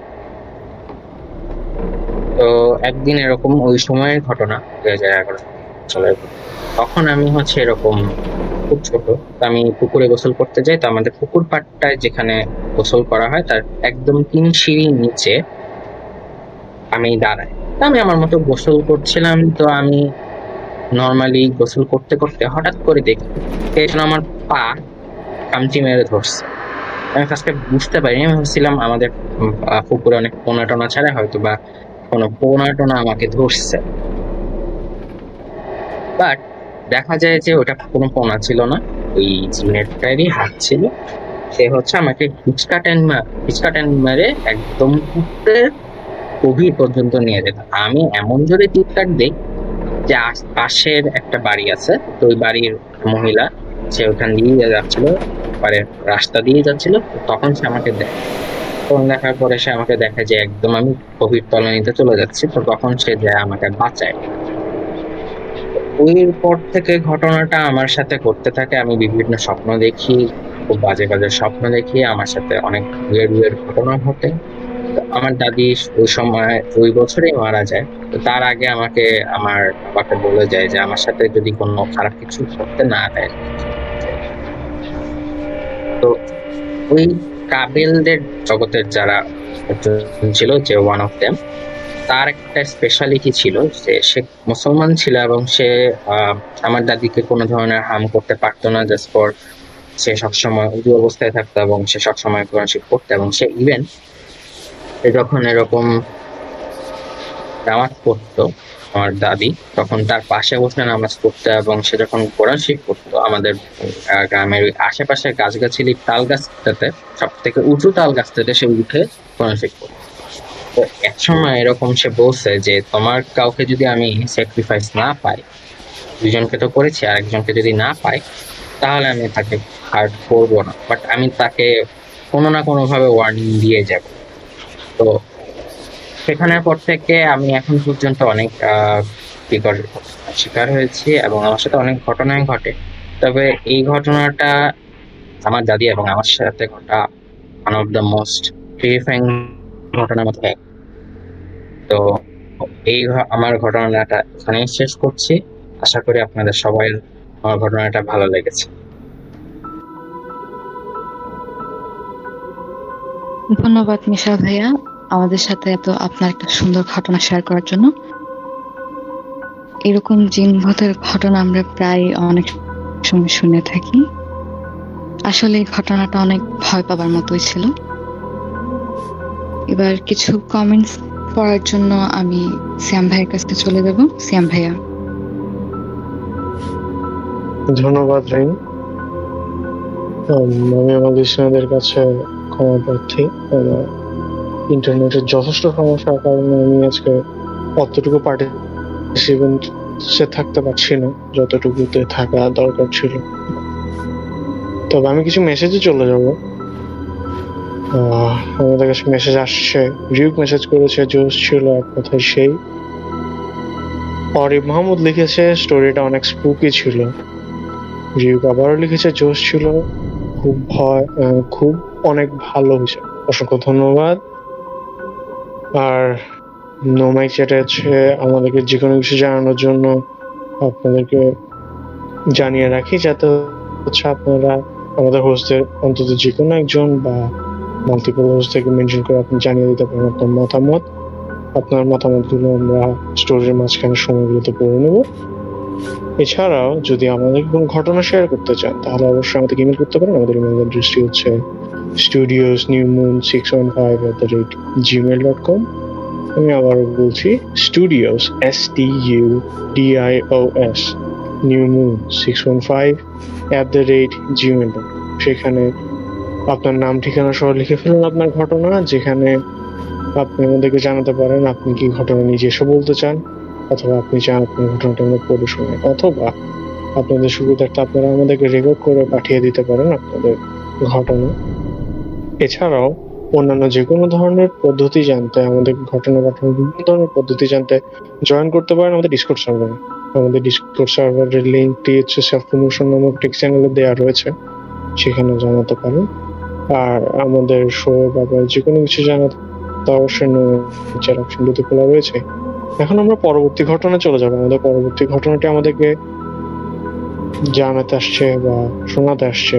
তো একদিন এরকম ওই সময়ের ঘটনা, 2011 সালের, তখন আমি হচ্ছে এরকম খুব ছোট, তো আমি পুকুরে গোসল করতে যাই। তো আমাদের পুকুর পাড়টায় যেখানে গোসল করা হয় তার একদম 3 সিঁড়ির নিচে আমি দাঁড়াই। তো আমি আমার মতো গোসল করছিলাম। তো আমি নর্মালি গোসল করতে করতে হঠাৎ করে দেখি পেছনে আমার পা কামচি মেরে ধরছে। আমি ফার্স্টে বুঝতে পারিনি, আমি ভাবছিলাম আমাদের পুকুরে অনেক পোনা টোনা ছাড়া হয়তো বা কোনো পোনা টোনা আমাকে ধরছে, বাট দেখা যায় যে ওটা কোনো পোনা ছিল না, ওই জিনেটারই হাত ছিল। সে হচ্ছে আমাকে হিচকা টেন মেরে একদম পুকুরের গভীর পর্যন্ত নিয়ে যেত। আমি এমন জোরে চিৎকার দিই যে পাশের একটা বাড়ি আছে, তো ওই বাড়ির মহিলা সে ওখান দিয়ে যাচ্ছিল, পারে রাস্তা দিয়ে যাচ্ছিল, তখন সে আমাকে দেখে। তখন দেখার পরে সে আমাকে দেখে যে একদম আমি গভীর তলানিতে চলে যাচ্ছি, তো তখন সে যায় আমাকে বাঁচায়। ওই পর থেকে ঘটনাটা আমার সাথে করতে থাকে, আমি বিভিন্ন স্বপ্ন দেখি, খুব বাজে বাজে স্বপ্ন দেখি, আমার সাথে অনেক weird ঘটনা ঘটে। তো আমার দাদি ওই সময় ওই বছরেই মারা যায়, তো তার আগে আমাকে আমার বাবাকে বলে যায় যে আমার সাথে যদি কোনো খারাপ কিছু করতে না দেয়। তো ওই কাবিলদের জগতের যারা একজন ছিল, যে ওয়ান অফ দেম, তার একটা স্পেশালিটি ছিল যে সে মুসলমান ছিল এবং সে আমার দাদিকে কোনো ধরনের হার্ম করতে পারতো না, জাস্ট ফর সে সবসময় উজু অবস্থায় থাকতো এবং সে সবসময় কোরআন শরীফ পড়তো, এবং সে ইভেন যখন এরকম নামাজ পড়তো আমার দাদি, তখন তার পাশে বসে নামাজ পড়তো, এবং সে যখন কোরআন শরীফ পড়তো আমাদের গ্রামের আশেপাশের গাছগাছালির তাল গাছটাতে, সব থেকে উঁচু তাল গাছটাতে সে উঠে কোরআন শরীফ পড়তো। তো এক সময় এরকম সে বলছে যে তোমার কাউকে যদি আমি স্যাক্রিফাইস না পাই, দুজনকে তো করেছি, আরেকজনকে যদি না পাই তাহলে আমি তাকে হার্ট করবো না, বাট আমি তাকে কোনো না কোনো ভাবে ওয়ার্নিং দিয়ে যাব। তো সেখানের পর থেকে আমি এখন পর্যন্ত অনেক শিকার হয়েছি এবং আমার সাথে অনেক ঘটনাই ঘটে। তবে এই ঘটনাটা আমার দাদি এবং আমার সাথে ঘটা one of the most terrifying ঘটনার মধ্যে এক। তো এই আমার ঘটনাটা এখানেই শেষ করছি। আশা করি আপনাদের সবাই আমার ঘটনাটা ভালো লেগেছে। ধন্যবাদ মিশা ভাইয়া আমাদের সাথে এত আপনার একটা সুন্দর ঘটনা শেয়ার করার জন্য। এরকম জিনভূতের ঘটনা আমরা প্রায় অনেক সময় শুনে থাকি। আসলে এই ঘটনাটা অনেক ভয় পাবার মতোই ছিল। এবার কিছু কমেন্টস পড়ার জন্য আমি শ্যাম ভাইয়ের কাছে চলে যাব। শ্যাম ভাইয়া। ধন্যবাদ রিন। আমি আমার লিসনারদের কাছে ক্ষমা প্রার্থী। আমার ইন্টারনেটের যথেষ্ট সমস্যার কারণে আমি আজকে অতটুকু পার্টিসিপেন্টসে থাকতে পারছি না যতটুকুতে থাকা দরকার ছিল। তবে আমি কিছু মেসেজে চলে যাব। আমাদের কাছে মেসেজ আসছে, রিউক মেসেজ করেছে, জোস ছিল এক কথায় সেই। অরিফ মাহমুদ লিখেছে স্টোরিটা অনেক স্পুকি ছিল। রিউক আবারও লিখেছে জোস ছিল, খুব অনেক ভালো হয়েছে, অসংখ্য ধন্যবাদ। আর নোমাই চ্যাটে আছে আমাদেরকে যে কোনো কিছু জানানোর জন্য আপনাদেরকে জানিয়ে রাখি, যাতে হচ্ছে আপনারা আমাদের হোস্টদের অন্তত যে কোনো একজন বা মাল্টিপল হোস্ট থেকে মেনশন করে আপনি জানিয়ে দিতে পারেন আপনার মতামত। আপনার মতামতগুলো আমরা স্টোরির মাঝখানে সময়গুলোতে পড়ে নেব। এছাড়াও যদি আমাদের কোনো ঘটনা শেয়ার করতে চান তাহলে অবশ্যই আমাদেরকে ইমেল করতে পারেন। আমাদের ইমেল অ্যাড্রেসটি হচ্ছে studiosnewmoon615@gmail.com। আমি আবারও বলছি, স্টুডিওস STUDIOS newmoon615@gmail.com। সেখানে আপনার নাম ঠিকানা সহ লিখে ফেলুন আপনার ঘটনা, যেখানে আপনি আমাদেরকে জানাতে পারেন আপনি কি ঘটনা নিজে এসে বলতে চান, অথবা আপনি চান আপনার ঘটনাটা আমরা পড়ে শোনাই, অথবা আপনাদের সুবিধার্থে আপনারা আমাদেরকে রেকর্ড করে পাঠিয়ে দিতে পারেন আপনাদের ঘটনা। এছাড়াও অন্যান্য যে কোনো ধরনের পদ্ধতি জানতে, আমাদের ঘটনা পাঠানোর বিভিন্ন ধরনের পদ্ধতি জানতে জয়েন করতে পারেন আমাদের ডিসকর্ড সার্ভারে। আমাদের ডিসকর্ড সার্ভারের লিঙ্কটি হচ্ছে সেলফ প্রমোশন নামক টেক্সট চ্যানেলে দেওয়া রয়েছে, সেখানে জানাতে পারেন। আর আমাদের শো ব্যাপারে যে কোনো কিছু জানাতে অবশ্যই চ্যাট অপশনটিতে খোলা রয়েছে। এখন আমরা পরবর্তী ঘটনা চলে যাবো। আমাদের পরবর্তী ঘটনাটি আমাদেরকে জানাতে আসছে বা শোনাতে আসছে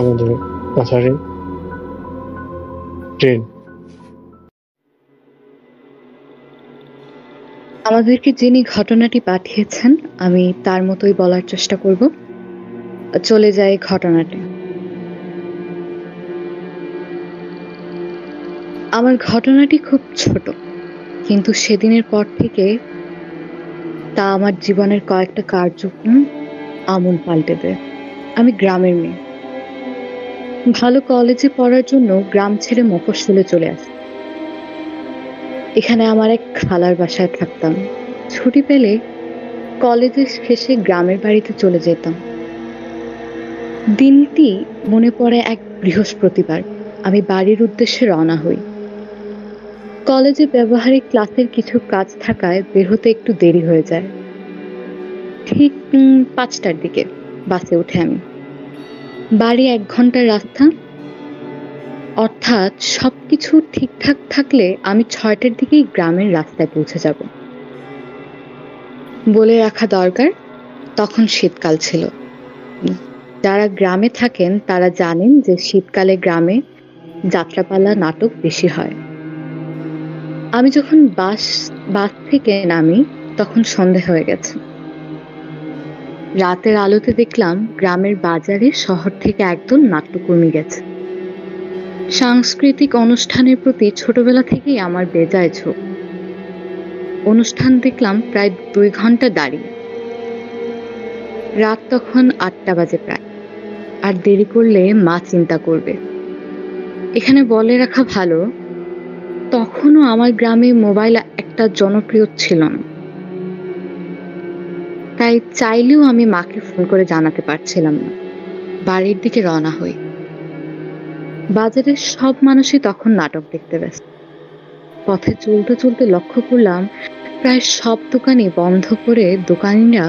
আমাদের কথারে ট্রেন। আমাদেরকে যিনি ঘটনাটি পাঠিয়েছেন আমি তার মতোই বলার চেষ্টা করব। চলে যায় ঘটনাটি। আমার ঘটনাটি খুব ছোট, কিন্তু সেদিনের পর থেকে তা আমার জীবনের কয়েকটা কার্যক্রম আমূল পাল্টে দেয়। আমি গ্রামের মেয়ে, ভালো কলেজে পড়ার জন্য গ্রাম ছেড়ে মফস্বলে চলে আসি। এখানে আমার এক খালার বাসায় থাকতাম। ছুটি পেলে কলেজের শেষে গ্রামের বাড়িতে চলে যেতাম। দিনটি মনে পড়ে এক বৃহস্পতিবার। আমি বাড়ির উদ্দেশ্যে রওনা হই। কলেজে ব্যবহারিক ক্লাসের কিছু কাজ থাকায় বের হতে একটু দেরি হয়ে যায়। ঠিক 5টার দিকে বাসে উঠে আমি। বাড়ি 1 ঘন্টার রাস্তা, অর্থাৎ সবকিছু ঠিকঠাক থাকলে আমি 6টার দিকেই গ্রামের রাস্তায় পৌঁছে যাব। বলে রাখা দরকার, তখন শীতকাল ছিল। যারা গ্রামে থাকেন তারা জানেন যে শীতকালে গ্রামে যাত্রাপালা নাটক বেশি হয়। আমি যখন বাস থেকে নামি তখন সন্ধে হয়ে গেছে। রাতের আলোতে দেখলাম গ্রামের বাজারে শহর থেকে একদল নাট্যকর্মী গেছে। সাংস্কৃতিক অনুষ্ঠানের প্রতি ছোটবেলা থেকেই আমার বেজায় ঝোঁক। অনুষ্ঠান দেখলাম প্রায় 2 ঘন্টা দাঁড়িয়ে। রাত তখন 8টা বাজে প্রায়। আর দেরি করলে মা চিন্তা করবে। এখানে বলে রাখা ভালো, তখনও আমার গ্রামে মোবাইল একটা জনপ্রিয় ছিল না, তাই চাইলেও আমি মাকে ফোন করে জানাতে পারছিলাম না। বাড়ির দিকে রওনা হই। বাজারের সব মানুষই তখন নাটক দেখতে ব্যস্ত। পথে চলতে চলতে লক্ষ্য করলাম প্রায় সব দোকানই বন্ধ করে দোকানিরা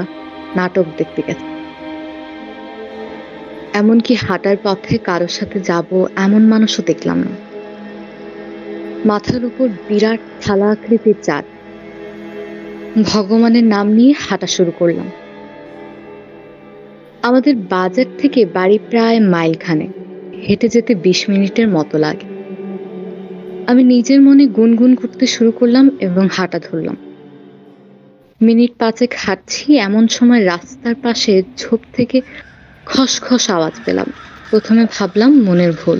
নাটক দেখতে গেছে। এমনকি হাঁটার পথে কারোর সাথে যাব এমন মানুষও দেখলাম না। মাথার উপর বিরাট থালা আকৃতির চাঁদ। ভগবানের নাম নিয়ে হাঁটা শুরু করলাম। আমাদের বাজার থেকে বাড়ি প্রায় মাইলখানেক। হেঁটে যেতে 20 মিনিটের মতো লাগে। আমি নিজের মনে গুনগুন করতে শুরু করলাম এবং হাঁটা ধরলাম। মিনিট 5 হাঁটছি, এমন সময় রাস্তার পাশে ঝোপ থেকে খসখস আওয়াজ পেলাম। প্রথমে ভাবলাম মনের ভুল।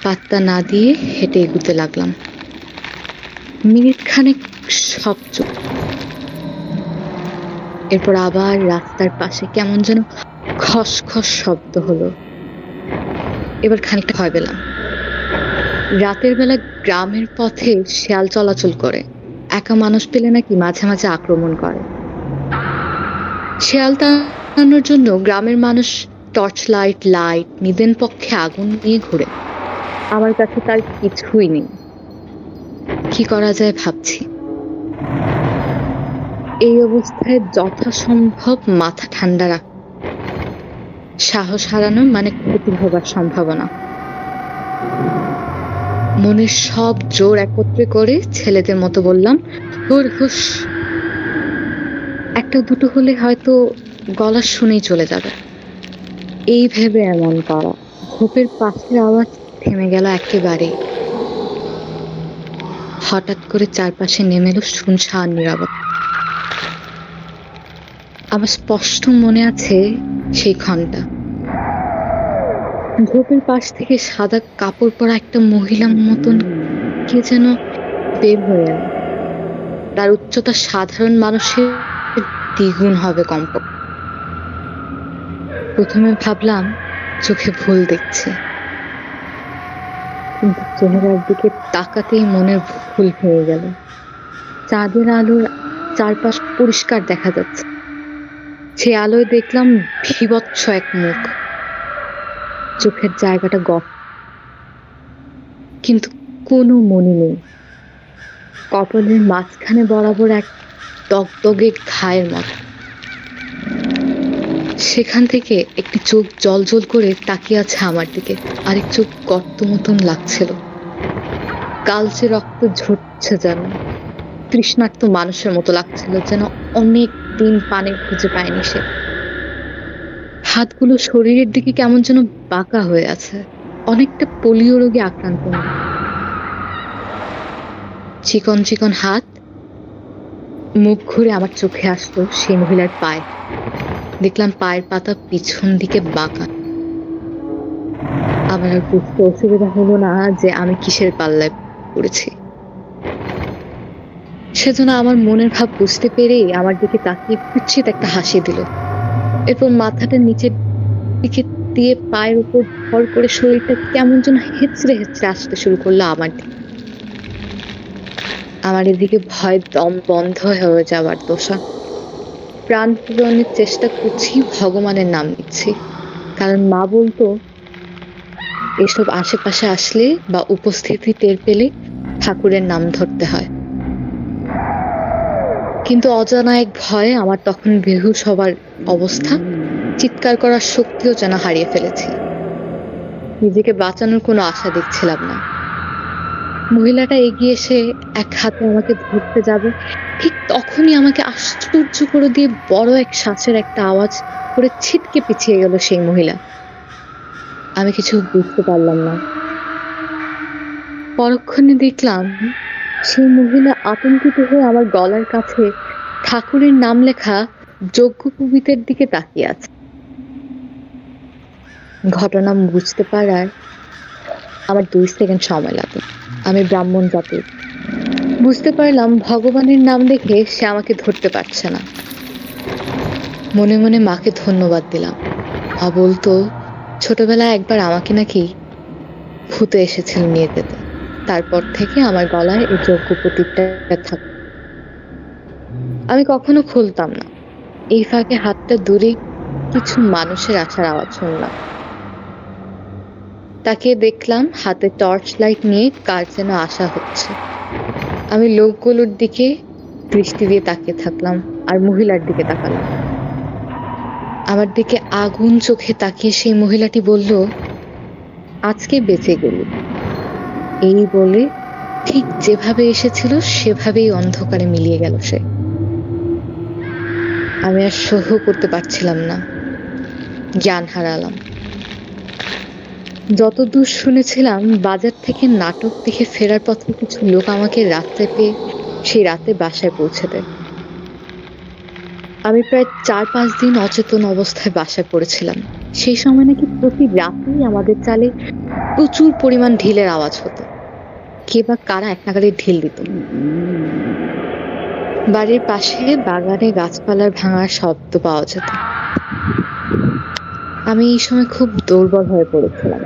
পাত্তা না দিয়ে হেঁটে এগুতে লাগলাম। মিনিট খানেক সব চুপ। এরপর আবার রাস্তার পাশে কেমন যেন খসখস শব্দ হলো। এবার খানিকটা ভয় পেলাম। রাতের বেলা গ্রামের পথে শেয়াল চলাচল করে। একা মানুষ পেলে নাকি মাঝে মাঝে আক্রমণ করে। শেয়াল তাড়ানোর জন্য গ্রামের মানুষ টর্চ লাইট, নিদেন পক্ষে আগুন নিয়ে ঘুরে। আমার কাছে তার কিছুই নেই। কি করা যায় ভাবছি। এই অবস্থায় যথাসম্ভব মাথা ঠান্ডা রাখ। সাহস হারানো মানে ক্ষতি হবার সম্ভাবনা। মনের সব জোর একত্রে করে ছেলেদের মতো বললাম, হুশ। একটা দুটো হলে হয়তো গলা শুনেই চলে যাবে। এই ভেবে এমন করা। ঝোপের পাশের আওয়াজ থেমে গেল একেবারে। হঠাৎ করে চারপাশে নেমে এলো শুনশান নীরবতা। আমার স্পষ্ট মনে আছে সেই ক্ষণটা। ঝোপের পাশ থেকে সাদা কাপড় পরা একটা মহিলার মতন কে যেন বের হয়ে এল। তার উচ্চতা সাধারণ মানুষের দ্বিগুণ হবে কমপক্ষে। প্রথমে ভাবলাম চোখে ভুল দেখছে, কিন্তু চেহারার দিকে তাকাতেই মনের ভুল হয়ে গেল। চাঁদের আলোর চারপাশ পরিষ্কার দেখা যাচ্ছে। সে আলোয় দেখলাম ভীভৎস এক মুখ। চোখের জায়গাটা গর্ত, কিন্তু কোনো মনি নেই। কপালের মাঝখানে বরাবর এক দগদগে ঘায়ের মতো। সেখান থেকে একটি চোখ জ্বলজ্বল করে তাকিয়ে আছে আমার দিকে। আরেক চোখ গর্ত মতন লাগছিল। কালচে রক্ত ঝরছে যেন। তৃষ্ণার্ত মানুষের মতো লাগছিল, যেন অনেক দিন পানি খুঁজে পায়নি সে। হাতগুলো শরীরের দিকে কেমন যেন বাঁকা হয়ে আছে, অনেকটা পোলিও রোগে আক্রান্ত। চিকন চিকন হাত। মুখ ঘুরে আমার চোখে আসলো সেই মহিলার পায়ে। দেখলাম পায়ের পাতা পিছন দিকে বাঁকা। আমার আর বুঝতে অসুবিধা হলো না যে আমি কিসের পাল্লায় পড়েছি। সেজন্য আমার মনের ভাব বুঝতে পেরেই আমার দিকে তাকিয়ে কুৎসিত একটা হাসি দিল। এরপর মাথাটা নিচের দিকে দিয়ে পায়ের উপর ভর করে শরীরটা কেমন যেন হেঁচড়ে হেঁচড়ে আসতে শুরু করলো আমার দিকে। আমার এদিকে ভয় দম বন্ধ হয়ে যাওয়ার দোষা। প্রাণ পূরণের চেষ্টা করছি, ভগবানের নাম নিচ্ছি, কারণ মা বলতো এসব আশেপাশে আসলে বা উপস্থিতি টের পেলে ঠাকুরের নাম ধরতে হয়। কিন্তু অজানা এক ভয়ে আমার তখন বেহুশ হবার অবস্থা, চিৎকার করার শক্তিও যেন হারিয়ে ফেলেছি। নিজেকে বাঁচানোর কোনো আশা দেখছিলাম না। মহিলাটা এগিয়ে এসে এক হাতে আমাকে ধরতে যাবে, ঠিক তখনই আমাকে আশ্চর্য করে দিয়ে বড় এক শ্বাসের একটা আওয়াজ করে ছিটকে পিছিয়ে গেল সেই মহিলা। আমি কিছু বুঝতে পারলাম না। পরক্ষণে দেখলাম সেই মহিলা আতঙ্কিত হয়ে আমার গলার কাছে ঠাকুরের নাম লেখা যজ্ঞপুবিতের দিকে তাকিয়ে আছে। ঘটনা বুঝতে পারার আমার 2 সেকেন্ড সময় লাগে। আমি ব্রাহ্মণ জাতির। বুঝতে পারলাম ভগবানের নাম দেখে সে আমাকে ধরতে পারছে না। মনে মনে মাকে ধন্যবাদ দিলাম। মা বলতো ছোটবেলায় একবার আমাকে নাকি ভূতে এসেছিল নিয়ে যেতে। তারপর থেকে আমার গলায় এই যজ্ঞ প্রতীকটা থাকে। আমি কখনো খুলতাম না। এই ফাঁকে হাতটা দূরে কিছু মানুষের আসার আওয়াজ শুনলাম। তাকিয়ে দেখলাম হাতে টর্চ লাইট নিয়ে কার যেন আসা হচ্ছে। আমি লোকগুলোর দিকে দৃষ্টি দিয়ে তাকিয়ে থাকলাম আর মহিলার দিকে তাকালাম। আমার দিকে আগুন চোখে তাকিয়ে সেই মহিলাটি বলল, আজকে বেঁচে গেলি। এই বলে ঠিক যেভাবে এসেছিল সেভাবেই অন্ধকারে মিলিয়ে গেল সে। আমি আর সহ্য করতে পারছিলাম না, জ্ঞান হারালাম। যতদূর শুনেছিলাম বাজার থেকে নাটক দেখে ফেরার পথে কিছু লোক আমাকে রাত্রে পেয়ে সেই রাতে বাসায় পৌঁছে দেয়। আমি প্রায় 4-5 দিন অচেতন অবস্থায় বাসায় পড়েছিলাম। সেই সময় নাকি প্রতি রাতেই আমাদের চালে প্রচুর পরিমাণ ঢিলের আওয়াজ হতো। কে বা কারা এক নাগাড়ে ঢিল দিত। বাড়ির পাশে বাগানে গাছপালার ভাঙার শব্দ পাওয়া যেত। আমি এই সময় খুব দুর্বল হয়ে পড়েছিলাম।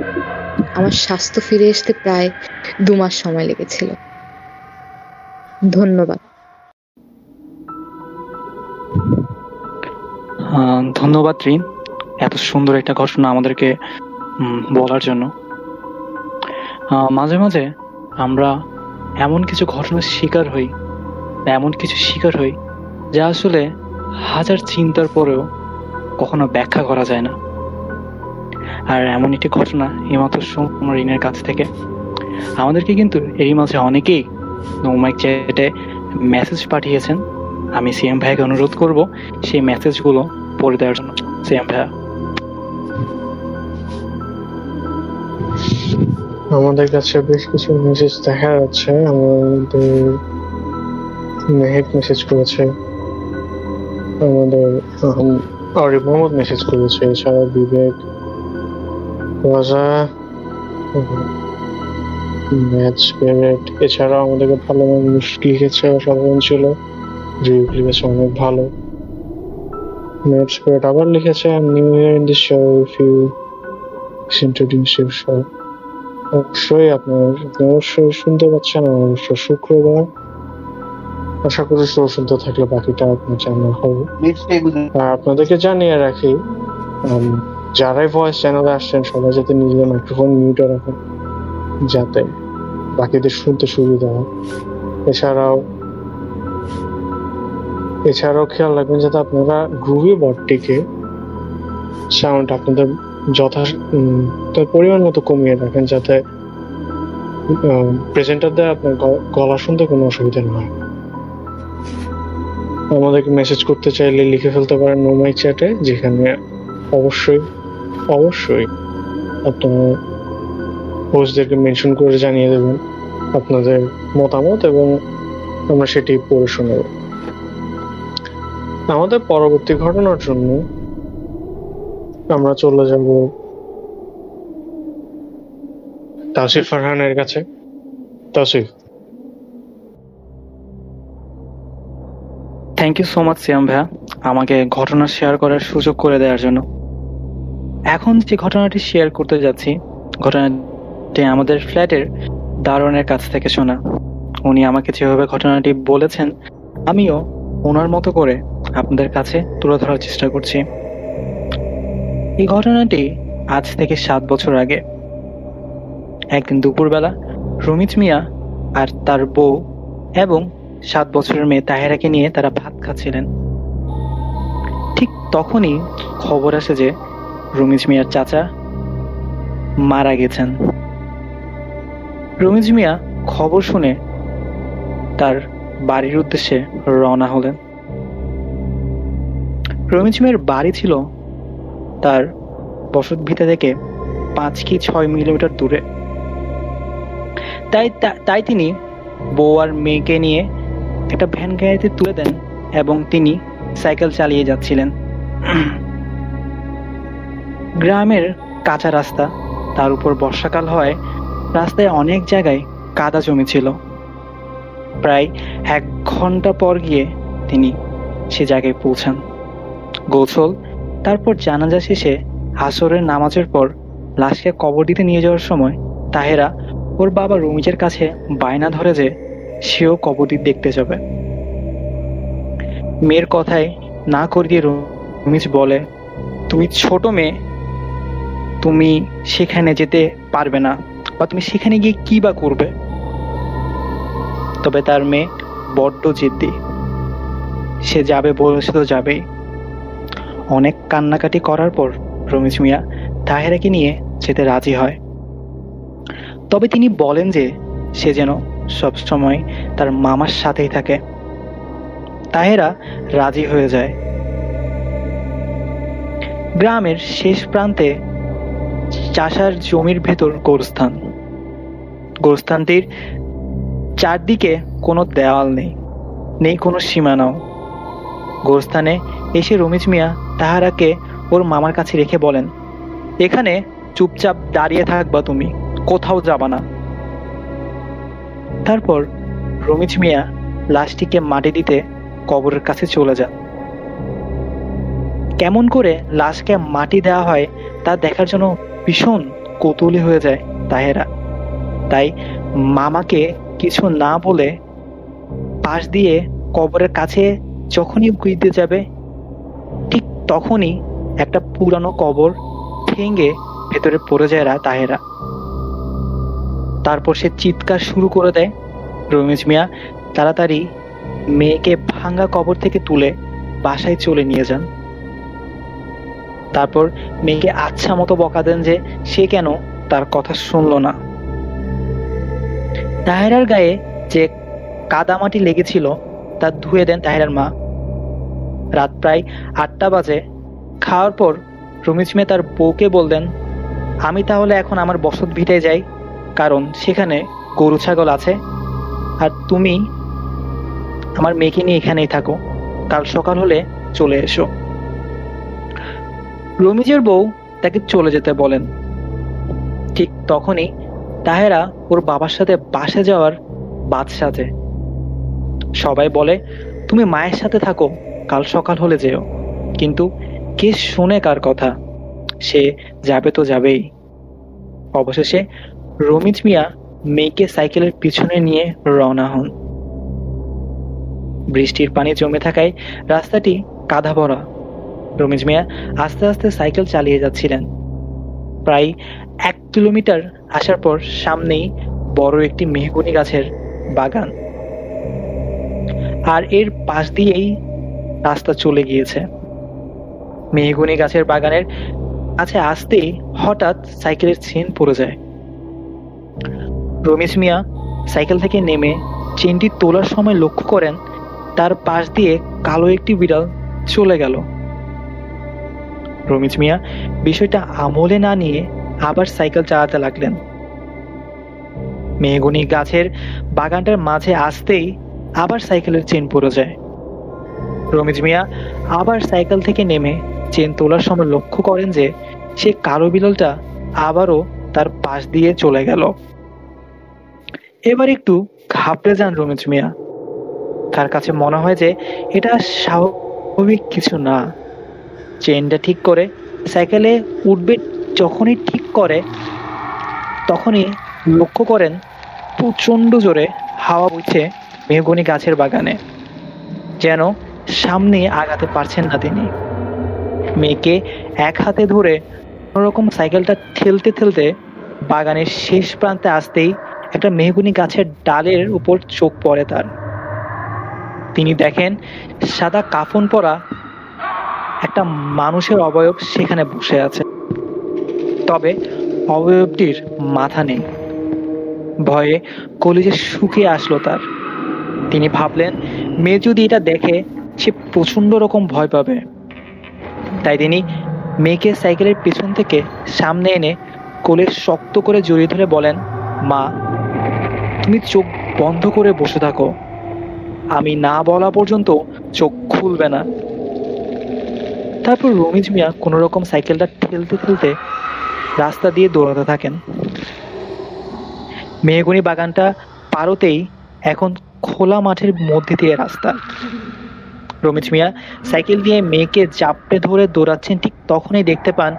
আমার স্বাস্থ্য ফিরে আসতে প্রায় 2 মাস সময় লেগেছিল। ধন্যবাদ। ধন্যবাদ রিন, এত সুন্দর একটা ঘটনা আমাদেরকে বলার জন্য। মাঝে মাঝে আমরা এমন কিছু ঘটনার শিকার হই, এমন কিছু শিকার হই যা আসলে হাজার চিন্তার পরেও কখনো ব্যাখ্যা করা যায় না। আর এমন একটি ঘটনা এইমাত্র শুনলাম রিনের কাছ থেকে। আমাদেরকে কিন্তু এরই মাঝে অনেকেই নোমাইক চ্যাটে মেসেজ পাঠিয়েছেন। আমি সিএম ভাইকে অনুরোধ করব সেই মেসেজগুলো পড়ে দেওয়ার জন্য। সিএম ভাইয়া। আমাদের কাছে বেশ কিছু মেসেজ দেখা যাচ্ছে। আমাদের মেহেক মেসেজ করেছে, আমাদের আরিফ মোহাম্মদ মেসেজ করেছে, এছাড়া বিবেক, রাজা, ম্যাচ পেরেট, এছাড়া আমাদেরকে ভালো মানুষ লিখেছে, অসাধারণ ছিল, রিভিউ লিখেছে অনেক ভালো। ম্যাচ পেরেট আবার লিখেছে, I'm new here in the show, if you introduce yourself. অবশ্যই আপনি অবশ্যই শুনতে পাচ্ছেন। অবশ্য শুক্রবার, আশা করি শুনতে থাকলে বাকিটা আপনার জানা হবে। আর আপনাদেরকে জানিয়ে রাখি, যারাই ভয়েস চ্যানেলে আসছেন সবাই যাতে নিজেদের মাইক্রোফোন মিউটে রাখেন, যাতে বাকিদের শুনতে সুবিধা হয়। এছাড়াও খেয়াল রাখবেন যাতে আপনারা গ্রুভি বটটিকে সাউন্ড আপনাদের পরিমাণ মতো কমিয়ে রাখেন, যাতে প্রেজেন্টারদের আপনার গলা শুনতে কোনো অসুবিধা না হয়। আমাদেরকে মেসেজ করতে চাইলে লিখে ফেলতে পারেন নোমাই চ্যাটে, যেখানে অবশ্যই আপনারা হোস্টদেরকে মেনশন করে জানিয়ে দেবেন আপনাদের মতামত এবং আমরা সেটি পড়ে শোনাব। আমাদের পরবর্তী ঘটনার জন্য আমরা চলে যাব তাওসিফ ফারহানের কাছে। Tausif, thank you so much Siam ভাইয়া, আমাকে ঘটনা শেয়ার করার সুযোগ করে দেওয়ার জন্য। এখন যে ঘটনাটি শেয়ার করতে যাচ্ছি, ঘটনাটি আমাদের ফ্ল্যাটের দারোয়ানের কাছ থেকে শোনা। উনি আমাকে যেভাবে ঘটনাটি বলেছেন, আমিও ওনার মতো করে আপনাদের কাছে তুলে ধরার চেষ্টা করছি। এই ঘটনাটি আজ থেকে 7 বছর আগে। একদিন দুপুরবেলা রমিজ মিয়া আর তার বউ এবং 7 বছরের মেয়ে তাহেরাকে নিয়ে তারা ভাত খাচ্ছিলেন। ঠিক তখনই খবর আসে যে রমিজ মিয়ার চাচা মারা গেছেন। রমিজ মিয়া খবর শুনে তার বাড়ির উদ্দেশ্যে রওনা হলেন। রমিজ মিয়ার বাড়ি ছিল তার বসত ভিটা থেকে 5 কি 6 কিলোমিটার দূরে। তাই তিনি বউ আর মেয়েকে নিয়ে একটা ভ্যান গাড়িতে তুলে দেন এবং তিনি সাইকেল চালিয়ে যাচ্ছিলেন। গ্রামের কাঁচা রাস্তা, তার উপর বর্ষাকাল হয়, রাস্তায় অনেক জায়গায় কাদা জমেছিল। প্রায় 1 ঘন্টা পর গিয়ে তিনি সে জায়গায় পৌঁছান। গোসল, তারপর জানাজা শেষে আসরের নামাজের পর লাশকে কবর দিতে নিয়ে যাওয়ার সময় তাহেরা ওর বাবা রমিজের কাছে বায়না ধরে যে সেও কবর দেখতে যাবে। মেয়ের কথায় না করে দিয়ে রমিজ বলে, তুমি ছোট মেয়ে, তুমি সেখানে যেতে পারবে না, বা তুমি সেখানে গিয়ে কি বা করবে। তবে তার মেয়ে বড্ড জিদ্দি, সে যাবে বলেছে তো যাবেই। অনেক কান্নাকাটি করার পর রমিজ মিয়া তাহেরাকে নিয়ে যেতে রাজি হয়। তবে তিনি বলেন যে সে যেন সবসময় তার মামার সাথেই থাকে। তাহেরা রাজি হয়ে যায়। গ্রামের শেষ প্রান্তে চাষার জমির ভেতর গোরস্থান। গোরস্থানটির চারদিকে কোনো দেওয়াল নেই কোনো সীমানাও। গোরস্থানে এসে রমিজ মিয়া তাহারাকে ওর মামার কাছে রেখে বলেন, এখানে চুপচাপ দাঁড়িয়ে থাকবা, তুমি কোথাও যাবা না। তারপর রমিজ মিয়া লাশটিকে মাটি দিতে কবরের কাছে চলে যান। কেমন করে লাশকে মাটি দেওয়া হয় তা দেখার জন্য ভীষণ কৌতূহলী হয়ে যায় তাহেরা। তাই মামাকে কিছু না বলে পাশ দিয়ে কবরের কাছে যখনই গুইতে যাবে, ঠিক তখনই একটা পুরানো কবর ভেঙে ভেতরে পড়ে যায় তাহেরা। তারপর সে চিৎকার শুরু করে দেয়। রমিজ মিয়া তাড়াতাড়ি মেয়েকে ভাঙা কবর থেকে তুলে বাসায় চলে নিয়ে যান। তারপর মেয়েকে আচ্ছা মতো বকা দেন যে সে কেন তার কথা শুনলো না। তাহেরার গায়ে যে কাদামাটি লেগেছিল তা ধুয়ে দেন তাহেরার মা। রাত প্রায় 8টা বাজে। খাওয়ার পর রমিজ মিয়া তার বউকে বললেন, আমি তাহলে এখন আমার বসত ভিটায় যাই, কারণ সেখানে গরু ছাগল আছে, আর তুমি আমার মেয়েকে নিয়ে এখানেই থাকো, কাল সকাল হলে চলে এসো। রমিজের বউ তাকে চলে যেতে বলেন। ঠিক তখনই তাহেরা ওর বাবার সাথে বাসে যাওয়ার বাদ সাজে। সবাই বলে, তুমি মায়ের সাথে থাকো, কাল সকাল হলে যেও। কিন্তু কে শুনে কার কথা? সে যাবে তো যাবেই। অবশেষে রমিজ মিয়া মেয়েকে সাইকেলের পিছনে নিয়ে রওনা হন। বৃষ্টির পানি জমে থাকায় রাস্তাটি কাদা ভরা। রমিজ মিয়া আস্তে আস্তে সাইকেল চালিয়ে যাচ্ছিলেন। প্রায় 1 কিলোমিটার আসার পর সামনেই বড় একটি মেহগনি গাছের বাগান, আর এর পাশ দিয়েই রাস্তা চলে গিয়েছে। মেহগনি গাছের বাগানের কাছে আসতেই হঠাৎ সাইকেলের চেন পড়ে যায়। রমিজ মিয়া সাইকেল থেকে নেমে চেনটি তোলার সময় লক্ষ্য করেন তার পাশ দিয়ে কালো একটি বিড়াল চলে গেল। রমিজ মিয়া বিষয়টা আমলে না নিয়ে আবার সাইকেল চালাতে লাগলেন। মেহগনি গাছের বাগানটার মাঝে আসতেই আবার সাইকেলের চেন পড়ে যায়। রমিজ মিয়া আবার সাইকেল থেকে নেমে চেন তোলার সময় লক্ষ্য করেন যে সে কালো বিড়ালটা আবারও তার পাশ দিয়ে চলে গেল। এবার একটু ঘাবড়ে যান রমিজ মিয়া। তার কাছে মনে হয় যে এটা স্বাভাবিক কিছু না। চেনটা ঠিক করে সাইকেলে উঠবে যখনই ঠিক করে তখনই লক্ষ্য করেন প্রচন্ড জোরে হাওয়া বইছে মেহগনি গাছের বাগানে, যেন সামনে আগাতে পারছেন না তিনি। মেয়েকে এক হাতে ধরে কোনোরকম সাইকেলটা ঠেলতে ঠেলতে বাগানের শেষ প্রান্তে আসতেই একটা মেহগনি গাছের ডালের উপর চোখ পড়ে তার। তিনি দেখেন সাদা কাফন পরা একটা মানুষের অবয়ব সেখানে বসে আছে, তবে অবয়বটির মাথা নেই। ভয়ে কলিজে শুকিয়ে আসলো তার। তিনি ভাবলেন মেয়ে যদি এটা দেখে সে প্রচন্ড রকম ভয় পাবে। তাই তিনি মেয়েকে সাইকেলের পেছন থেকে সামনে এনে কোলে শক্ত করে জড়িয়ে ধরে বলেন, মা, তুমি চোখ বন্ধ করে বসে থাকো, আমি না বলা পর্যন্ত চোখ খুলবে না। তারপর রমিজ মিয়া কোনো রকম সাইকেলটা ঠেলতে ঠেলতে রাস্তা দিয়ে দৌড়াতে থাকেন। মেহগনি বাগানটা পারতেই এখন খোলা মাঠের মধ্যে দিয়ে রাস্তা। রমিজ মিয়া সাইকেল দিয়ে মেয়েকে চাপড়ে ধরে দৌড়াচ্ছেন, ঠিক তখনই দেখতে পান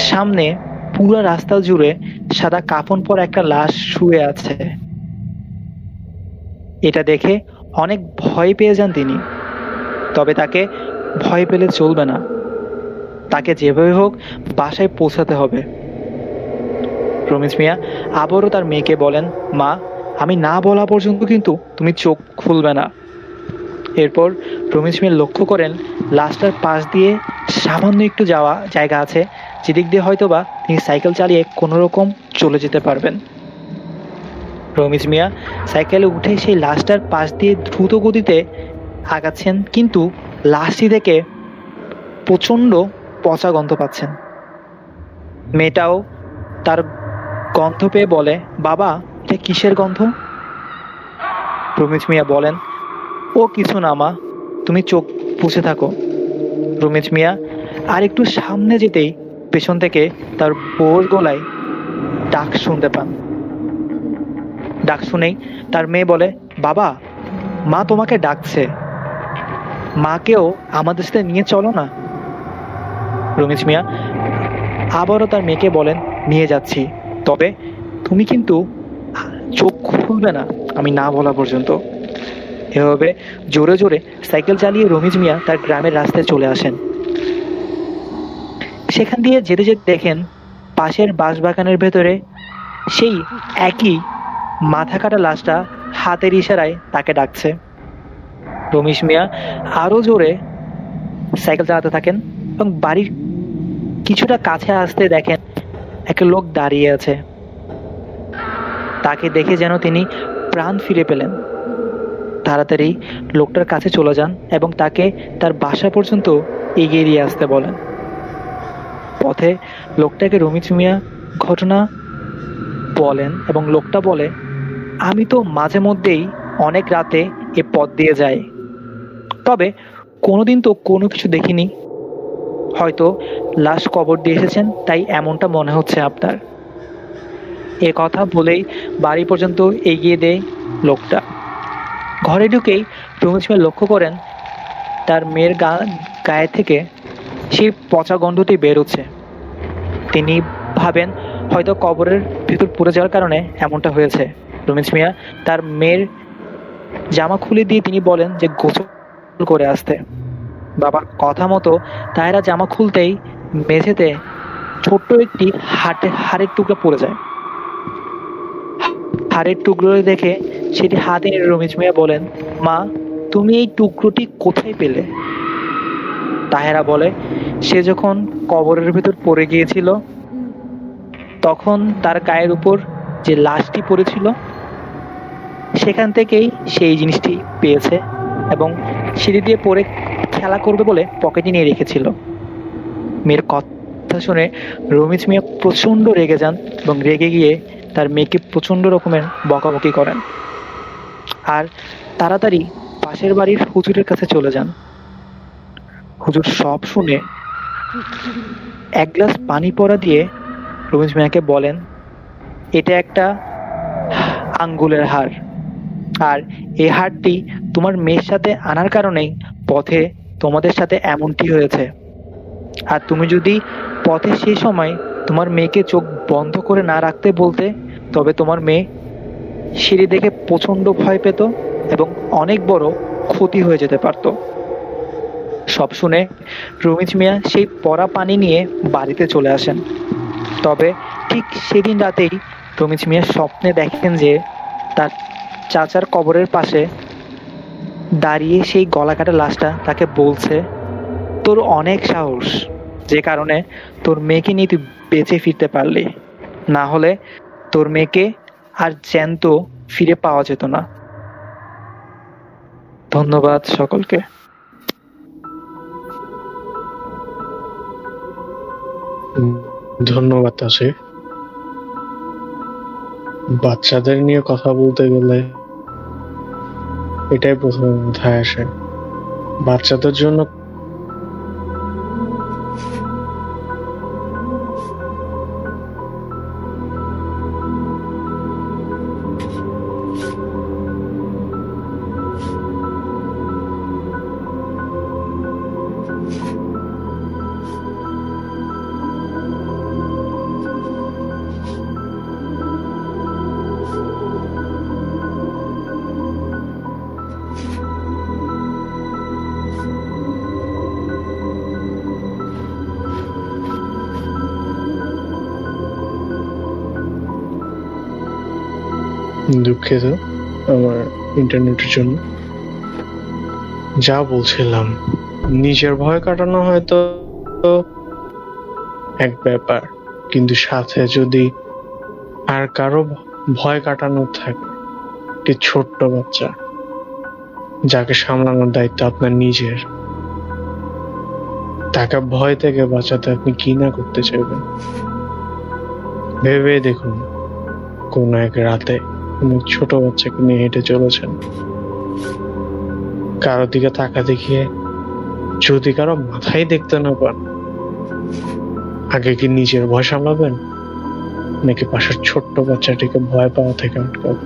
সামনে পুরো রাস্তা জুড়ে সাদা কাফন পরা একটা লাশ শুয়ে আছে। এটা দেখে অনেক ভয় পেয়ে যান তিনি। তবে তাকে ভয় পেলে চলবে না, তাকে যেভাবে হোক বাসায় পৌঁছাতে হবে। রমিজ মিয়া আবারও তার মেয়েকে বলেন, মা, আমি না বলা পর্যন্ত কিন্তু তুমি চোখ খুলবে না। এরপর রমিজ মিয়া লক্ষ্য করেন লাশটার পাশ দিয়ে সামান্য একটু যাওয়া জায়গা আছে, যেদিক দিয়ে হয়তোবা তিনি সাইকেল চালিয়ে কোনো রকম চলে যেতে পারবেন। রমিজ মিয়া সাইকেলে উঠে সেই লাশটার পাশ দিয়ে দ্রুত গতিতে আগাচ্ছেন, কিন্তু লাশটি থেকে প্রচন্ড পচা গন্ধ পাচ্ছেন। মেয়েটাও তার গন্ধ পেয়ে বলে, বাবা, এটা কিসের গন্ধ? রমিজ মিয়া বলেন, ও কিছু না মা, তুমি চোখ পুষে থাকো। রমিজ মিয়া আর একটু সামনে যেতেই পেছন থেকে তার বউর গলায় ডাক শুনতে পান। ডাক শুনেই তার মেয়ে বলে, বাবা, মা তোমাকে ডাকছে, মাকেও আমাদের সাথে নিয়ে চলো না। রমিজ মিয়া আবারও তার মেয়েকে বলেন, নিয়ে যাচ্ছি, তবে তুমি কিন্তু চোখ খুলবে না আমি না বলা পর্যন্ত। এভাবে জোরে জোরে সাইকেল চালিয়ে রমিজ মিয়া তার গ্রামের রাস্তায় চলে আসেন। সেখান দিয়ে যেতে যেতে দেখেন পাশের বাঁশবাগানের ভেতরে সেই একই মাথা কাটা লাশটা হাতের ইশারায় তাকে ডাকছে। রমিজ মিয়া আরো জোরে সাইকেল চালাতে থাকেন এবং বাড়ির কিছুটা কাছে আসতে দেখেন একটা লোক দাঁড়িয়ে আছে। তাকে দেখে যেন তিনি প্রাণ ফিরে পেলেন। তাড়াতাড়ি লোকটার কাছে চলে যান এবং তাকে তার বাসা পর্যন্ত এগিয়ে দিয়ে আসতে বলেন। পথে লোকটাকে রমিজ মিয়া ঘটনা বলেন এবং লোকটা বলে, আমি তো মাঝে মধ্যেই অনেক রাতে এ পথ দিয়ে যাই, তবে কোনোদিন তো কোনো কিছু দেখিনি, হয়তো লাশ কবর দিয়ে এসেছেন তাই এমনটা মনে হচ্ছে আপনার। এ কথা বলেই বাড়ি পর্যন্ত এগিয়ে দেয় লোকটা। ঘরে ঢুকেই রমিজ মিয়া লক্ষ্য করেন তার মেয়ের গায়ে থেকে সেই পচা গন্ধটি বেরোচ্ছে। তিনি ভাবেন হয়তো কবরের ভিতর পড়ে যাওয়ার কারণে এমনটা হয়েছে। রমিজ মিয়া তার মেয়ের জামা খুলে দিয়ে তিনি বলেন যে গোসল করে আসতে। বাবার কথা মতো তাহেরা জামা খুলতেই মেঝেতে ছোট্ট একটি হাড়ের টুকরা পড়ে যায়। হাড়ের টুকরো দেখে সেটি হাতে নিয়ে রমিজ মিয়া বলেন, মা, তুমি এই টুকরোটি কোথায় পেলে? তাহেরা বলে, সে যখন কবরের ভিতর পড়ে গিয়েছিল তখন তার গায়ের উপর যে লাশটি পড়েছিল সেখান থেকেই সেই জিনিসটি পেয়েছে এবং সিঁড়ি দিয়ে পড়ে খেলা করবে বলে পকেটে নিয়ে রেখেছিল। মেয়ের কথা শুনে রমিজ মিয়া প্রচন্ড রেগে যান এবং রেগে গিয়ে তার মেয়েকে প্রচন্ড রকমের বকাবকি করেন আর তাড়াতাড়ি পাশের বাড়ির হুজুরের কাছে চলে যান। হুজুর সব শুনে এক গ্লাস পানি পড়া দিয়ে রমিজ মিয়াকে বলেন, এটা একটা আঙ্গুলের হার, আর এই হারটি তোমার মেয়ের সাথে আনার কারণেই পথে তোমাদের সাথে এমনটি হয়েছে। আর তুমি যদি পথে সেই সময় তোমার মেয়েকে চোখ বন্ধ করে না রাখতে বলতে, তবে তোমার মেয়ে সিঁড়ি দেখে প্রচন্ড ভয় পেত এবং অনেক বড় ক্ষতি হয়ে যেতে পারত। সব শুনে রমিজ মিয়া সেই পড়া পানি নিয়ে বাড়িতে চলে আসেন। তবে ঠিক সেদিন রাতেই রমিজ মিয়া স্বপ্নে দেখেন যে তার চাচার কবরের পাশে দাঁড়িয়ে সেই গলাকাটা লাশটা তাকে বলছে, তোর অনেক সাহস, যে কারণে তোর মেয়েকে নিয়ে তুই বেঁচে ফিরতে পারলি, না হলে তোর মেয়েকে আর জ্যান্ত ফিরে পাওয়া যেত না। ধন্যবাদ সকলকে। ধন্যবাদ তাসির। বাচ্চাদের নিয়ে কথা বলতে গেলে এটাই প্রথমে মাথায় আসে। বাচ্চাদের জন্য দুঃখিত আমার ইন্টারনেটের জন্য। যা বলছিলাম, নিজের ভয় কাটানো হয়তো এক ব্যাপার, কিন্তু সাথে যদি আর কারো ভয় কাটানো থাকে, একটি ছোট্ট বাচ্চা যাকে সামলানোর দায়িত্ব আপনার নিজের, তাকে ভয় থেকে বাঁচাতে আপনি কি না করতে চাইবেন। ভেবে দেখুন, কোন এক রাতে কোনো ছোট বাচ্চাকে নিয়ে হেঁটে চলেছেন, কারো দিকে তাকা দেখিয়ে যদি কারো মাথায় দেখতে না পান, আগে কি নিজের ভয় সামলাবেন নাকি পাশের ছোট্ট বাচ্চাটিকে ভয় পাওয়া থেকে আটকাবেন?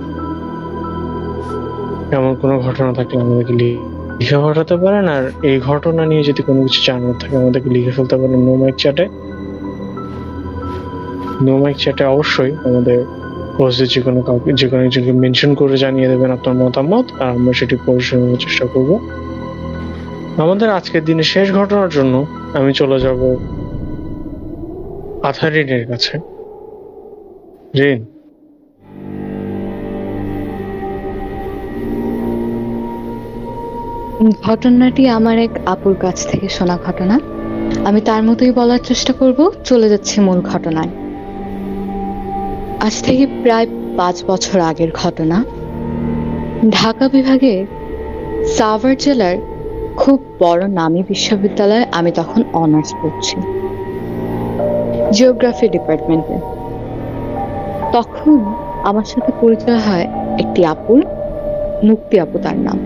এমন কোনো ঘটনা থাকলে আমাদেরকে লিখে পাঠাতে পারেন। আর এই ঘটনা নিয়ে যদি কোনো কিছু জানার থাকে আমাদেরকে লিখে ফেলতে পারেন নো মাইক চ্যাটে। নো মাইক চ্যাটে অবশ্যই আমাদের পোস্টে যে কোনো একজনকে মেনশন করে জানিয়ে দেবেন আপনার মতামত, আর আমরা সেটি পড়ে শোনার চেষ্টা করব। আমাদের আজকের দিনে শেষ ঘটনার জন্য আমি চলে যাব আথারিনের কাছে। রিন, ঘটনাটি আমার এক আপুর কাছ থেকে শোনা ঘটনা। আমি তার মতোই বলার চেষ্টা করব। চলে যাচ্ছে মূল ঘটনায়। আজ থেকে প্রায় 5 বছর আগের ঘটনা। ঢাকা বিভাগের সাভার জেলার খুব বড় নামী বিশ্ববিদ্যালয়ে আমি তখন অনার্স পড়ছি, জিওগ্রাফি ডিপার্টমেন্টে। তখন আমার সাথে পরিচয় হয় একটি আপুর, মুক্তি আপু তার নাম।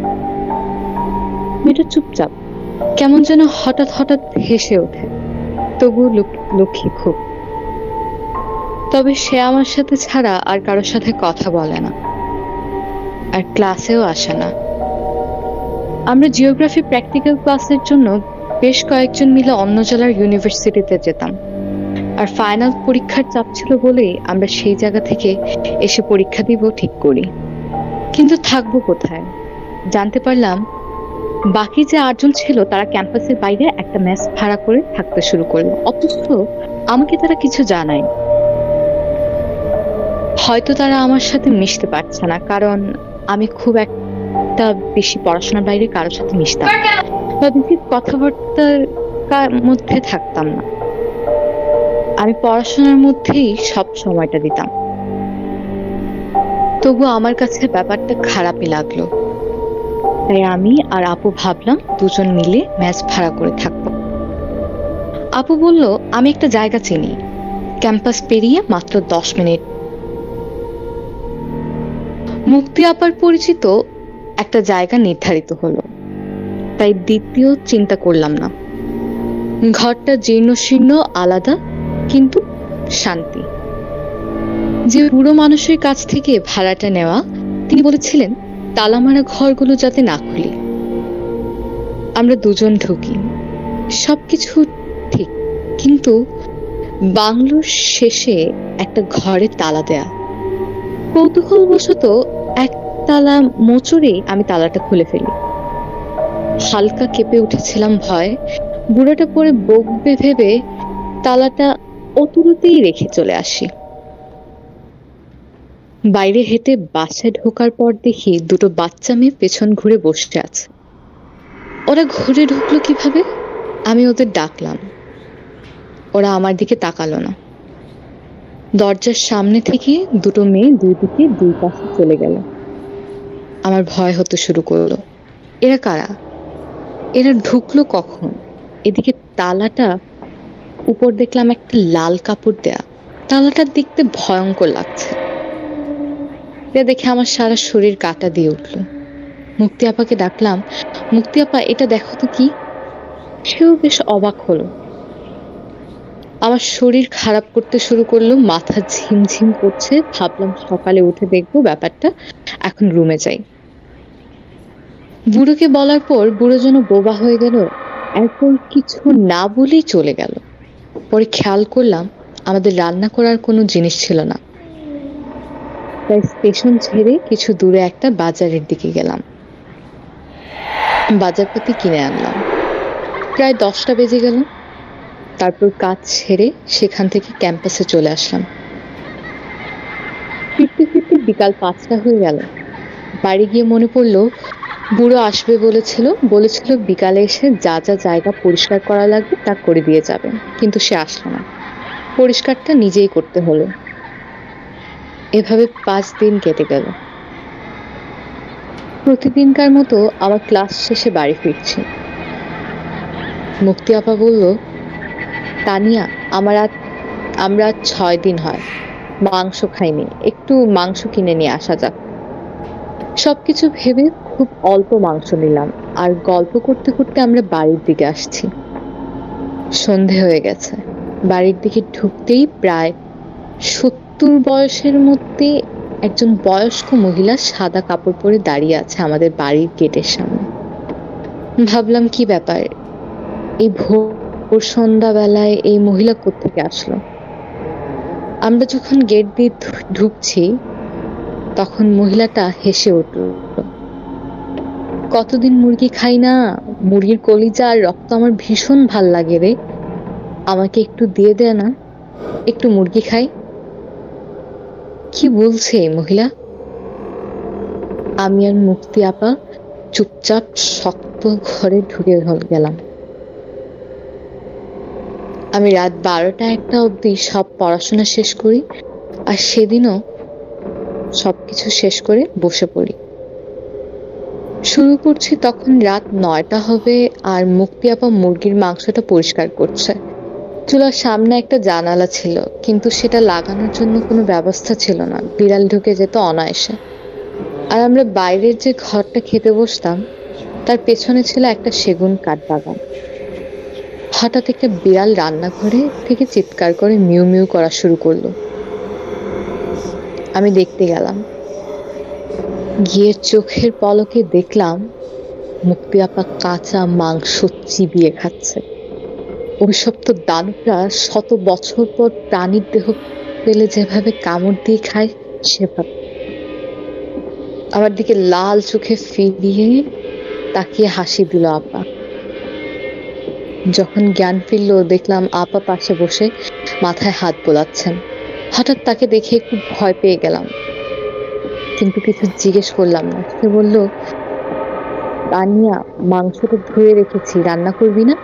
মেয়েটা চুপচাপ, কেমন যেন হঠাৎ হঠাৎ হেসে ওঠে, তবুও লক্ষ্মী খুব। তবে সে আমার সাথে ছাড়া আর কারোর সাথে কথা বলে না, আর ক্লাসেও আসে না। আমরা জিওগ্রাফি প্র্যাকটিক্যাল ক্লাসের জন্য বেশ কয়েকজন মিলে অন্য জেলার ইউনিভার্সিটিতে যেতাম, আর ফাইনাল পরীক্ষার চাপ ছিল বলেই আমরা সেই জায়গা থেকে এসে পরীক্ষা দিব ঠিক করি। কিন্তু থাকবো কোথায়? জানতে পারলাম বাকি যে 8 জন ছিল তারা ক্যাম্পাসের বাইরে একটা মেস ভাড়া করে থাকতে শুরু করলো, অথচ আমাকে তারা কিছু জানায়। হয়তো তারা আমার সাথে মিশতে পারছে না, কারণ আমি খুব একটা বেশি পড়াশোনার বাইরে কারোর সাথে মিশতাম বা বেশি কথাবার্তার মধ্যে থাকতাম না। আমি পড়াশোনার মধ্যেই সব সময়টা দিতাম। তবু আমার কাছে ব্যাপারটা খারাপই লাগলো, তাই আমি আর আপু ভাবলাম দুজন মিলে মেস ভাড়া করে থাকবো। আপু বলল আমি একটা জায়গা চিনি, ক্যাম্পাস পেরিয়ে মাত্র 10 মিনিট। মুক্তি আপার পরিচিত একটা জায়গা নির্ধারিত হলো, তাই দ্বিতীয় চিন্তা করলাম না। ঘরটা জীর্ণ শীর্ণ, আলাদা কিন্তু শান্তি। যে বুড়ো মানুষের কাছ থেকে ভাড়াটা নেওয়া, তিনি বলেছিলেন তালামারা ঘরগুলো যাতে না খুলি। আমরা দুজন ঢুকি, সবকিছু ঠিক, কিন্তু বাংলোর শেষে একটা ঘরে তালা দেয়া। কৌতূহলবশত এক তালা মোচড়ে আমি তালাটা খুলে ফেলি। হালকা কেঁপে উঠেছিলাম ভয়, বুড়োটা পরে বকবে ভেবে তালাটা অতুরতেই রেখে চলে আসি। বাইরে হেঁটে বাসায় ঢোকার পর দেখি দুটো বাচ্চা মেয়ে পেছন ঘুরে বসে আছে। ওরা ঘুরে ঢুকলো কিভাবে? আমি ওদের ডাকলাম, ওরা আমার দিকে তাকালো না। দরজার সামনে থেকে দুটো মেয়ে দুই দিকে দুই পাশে চলে গেল। আমার ভয় হতে শুরু করলো। এরা কারা? এরা ঢুকলো কখন? এদিকে তালাটা উপর দেখলাম একটা লাল কাপড় দেয়া। তালাটা দেখতে ভয়ঙ্কর লাগছে। এটা দেখে আমার সারা শরীর কাঁটা দিয়ে উঠলো। মুক্তি আপাকে ডাকলাম, মুক্তি আপা এটা দেখো তো কি। সেও বেশ অবাক হলো। আমার শরীর খারাপ করতে শুরু করলো, মাথা ঝিমঝিম করছে। ভাবলাম সকালে উঠে দেখবো ব্যাপারটা, এখন রুমে যাই। বুড়োকে বলার পর বুড়ো যেন বোবা হয়ে গেল, এরপর কিছু না বলেই চলে গেল। পরে খেয়াল করলাম আমাদের রান্না করার কোনো জিনিস ছিল না, তাই স্টেশন ছেড়ে কিছু দূরে একটা বাজারের দিকে গেলাম। বাজারপাতি কিনে আনলাম। প্রায় 10টা বেজে গেল। তারপর কাজ ছেড়ে সেখান থেকে ক্যাম্পাসে চলে আসলাম। ফিরতে ফিরতে বিকাল 5টা হয়ে গেল। বাড়ি গিয়ে মনে পড়লো বুড়ো আসবে বলেছিল বিকালে এসে যা যা জায়গা পরিষ্কার করা লাগবে তা করে দিয়ে যাবে, কিন্তু সে আসলো না। পরিষ্কারটা নিজেই করতে হলো। এভাবে 5 দিন কেটে গেল। প্রতিদিনকার মতো আমার ক্লাস শেষে বাড়ি ফিরছি। মুক্তি আপা বলল, তানিয়া আমরা 6 দিন হয় মাংস খাইনি, একটু মাংস কিনে নিয়ে আসা যাক। সবকিছু ভেবে খুব অল্প মাংস নিলাম, আর গল্প করতে করতে আমরা বাড়ির দিকে আসছি। সন্ধে হয়ে গেছে। বাড়ির দিকে ঢুকতেই প্রায় 70 বয়সের মধ্যে একজন বয়স্ক মহিলা সাদা কাপড় পরে দাঁড়িয়ে আছে আমাদের বাড়ির গেটের সামনে। ভাবলাম কি ব্যাপার, এই ভোর সন্ধ্যাবেলায় এই মহিলা কোত্থেকে আসলো। আমরা যখন গেট দিয়ে ঢুকছি তখন মহিলাটা হেসে উঠল, কতদিন মুরগি খাই না, মুরগির কলিজা আর রক্ত আমার ভীষণ ভাল লাগে রে, আমাকে একটু দিয়ে দে না, একটু মুরগি খাই। কি বলছে এই মহিলা? আমি আর মুক্তি আপা চুপচাপ শক্ত ঘরে ঢুকে গেলাম। আমি রাত 12টা-1টা অবধি সব পড়াশোনা শেষ করি, আর সেদিনও সবকিছু শেষ করে বসে পড়ি। শুরু করছি তখন রাত 9টা হবে, আর মুক্তি আপা মুরগির মাংসটা পরিষ্কার করছে। চুলার সামনে একটা জানালা ছিল, কিন্তু সেটা লাগানোর জন্য কোনো ব্যবস্থা ছিল না, বিড়াল ঢুকে যেত অনায়াসে। আর আমরা বাইরের যে ঘরটা খেতে বসতাম তার পেছনে ছিল একটা সেগুন কাঠ বাগান। হঠাৎ একটা বিড়াল রান্নাঘরে থেকে চিৎকার করে মিউ মিউ করা শুরু করলো। আমি দেখতে গেলাম। গিয়ে চোখের পলকে দেখলাম মুক্তি আপা কাঁচা মাংস চিবিয়ে খাচ্ছে। অভিশপ্ত দানবরা 100 বছর পর প্রাণীর দেহ পেলে যেভাবে কামড় দিয়ে খায় সেভাবে। আমার দিকে লাল চোখে ফিরিয়ে তাকিয়ে হাসি দিল আপা। যখন জ্ঞান ফিরল দেখলাম আপা পাশে বসে মাথায় হাত বোলাচ্ছেন। হঠাৎ তাকে দেখে একটু ভয় পেয়ে গেলাম, কিন্তু কিছু জিজ্ঞেস করলাম না। সে বলল, তানিয়া মাংসটা ধুয়ে রেখেছি, রান্না করবি না?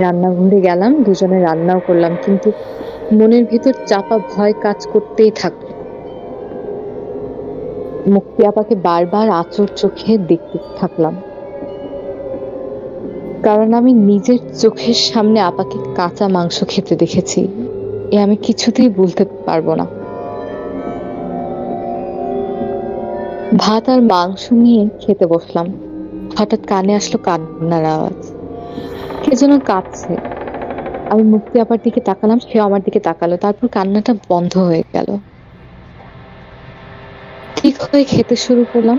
রান্নাঘরে গেলাম, দুজনে রান্নাও করলাম, কিন্তু মনের ভিতর চাপা ভয় কাজ করতেই থাকলো। মুক্তি আপাকে বারবার আঁচড় চোখে দেখতে থাকলাম, কারণ আমি নিজের চোখের সামনে আপাকে কাঁচা মাংস খেতে দেখেছি। এ আমি কিছুতেই ভুলতে পারবো না। ভাত আর মাংস নিয়ে খেতে বসলাম। হঠাৎ কানে আসলো কান্নার আওয়াজ। কে যেন কাঁদছে। আমি মুক্তি আপার দিকে তাকালাম, সেও আমার দিকে তাকালো, তারপর কান্নাটা বন্ধ হয়ে গেল। ঠিক হয়ে খেতে শুরু করলাম,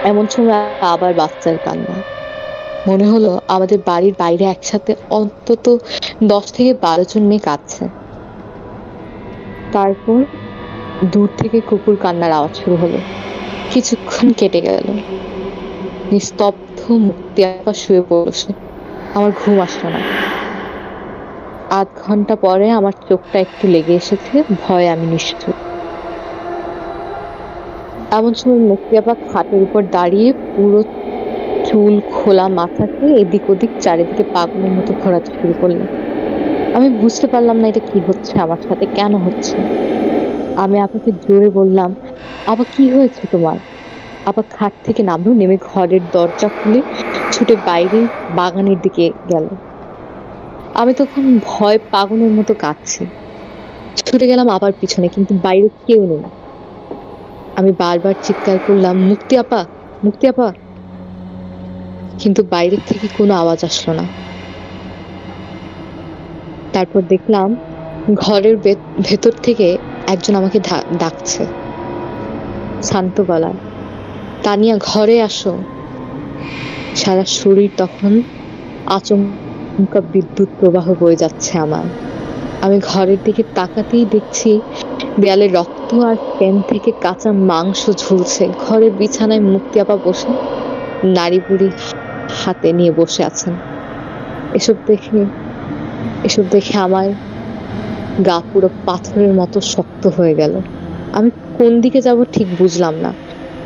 এমন সময় আবার বাচ্চার কান্না। মনে হলো আমাদের বাড়ির বাইরে একসাথে অন্তত 10 থেকে 12 জন মেয়ে কাঁদছে। তারপর দূর থেকে কুকুর কান্নার আওয়াজ শুরু হলো। কিছুক্ষণ কেটে গেল, নিস্তব্ধ। মুক্তি আপা শুয়ে পড়ছে, আমার ঘুম আসলো না। আধ ঘন্টা পরে আমার চোখটা একটু লেগে এসেছে, ভয়ে আমি নিশ্চুপ। এমন সময় মুক্তি আপা খাটের উপর দাঁড়িয়ে পুরো চুল খোলা মাথাকে এদিক ওদিক চারিদিকে পাগলের মতো ঘোরাতে শুরু করলো। আমি বুঝতে পারলাম না এটা কি হচ্ছে আমার সাথে, কেন হচ্ছে। আমি আপাকে জোরে বললাম, আপা কি হয়েছে তোমার? আপা খাট থেকে নামলো, নেমে ঘরের দরজা খুলে ছুটে বাইরে বাগানের দিকে গেল। আমি তখন ভয় পাগলের মতো কাঁদছি। ছুটে গেলাম আবার পিছনে, কিন্তু বাইরে কেউ নেই। আমি বারবার চিৎকার করলাম, মুক্তি আপা, মুক্তি আপা, কিন্তু বাইরের থেকে কোনো আওয়াজ আসলো না। তারপর দেখলাম ঘরের ভেতর থেকে একজন আমাকে ডাকছে শান্ত গলায়, তানিয়া ঘরে আসো। সারা শরীর তখন আচমকা বিদ্যুৎ প্রবাহ বয়ে যাচ্ছে আমার। আমি ঘরের দিকে তাকাতেই দেখছি দেয়ালে রক্ত আর প্যান থেকে কাঁচা মাংস ঝুলছে। ঘরের বিছানায় মুক্তি আপা বসে নাড়ি বুড়ি হাতে নিয়ে বসে আছেন। এসব দেখে আমার গা পুরো পাথরের মতো শক্ত হয়ে গেল। আমি কোন দিকে যাব ঠিক বুঝলাম না।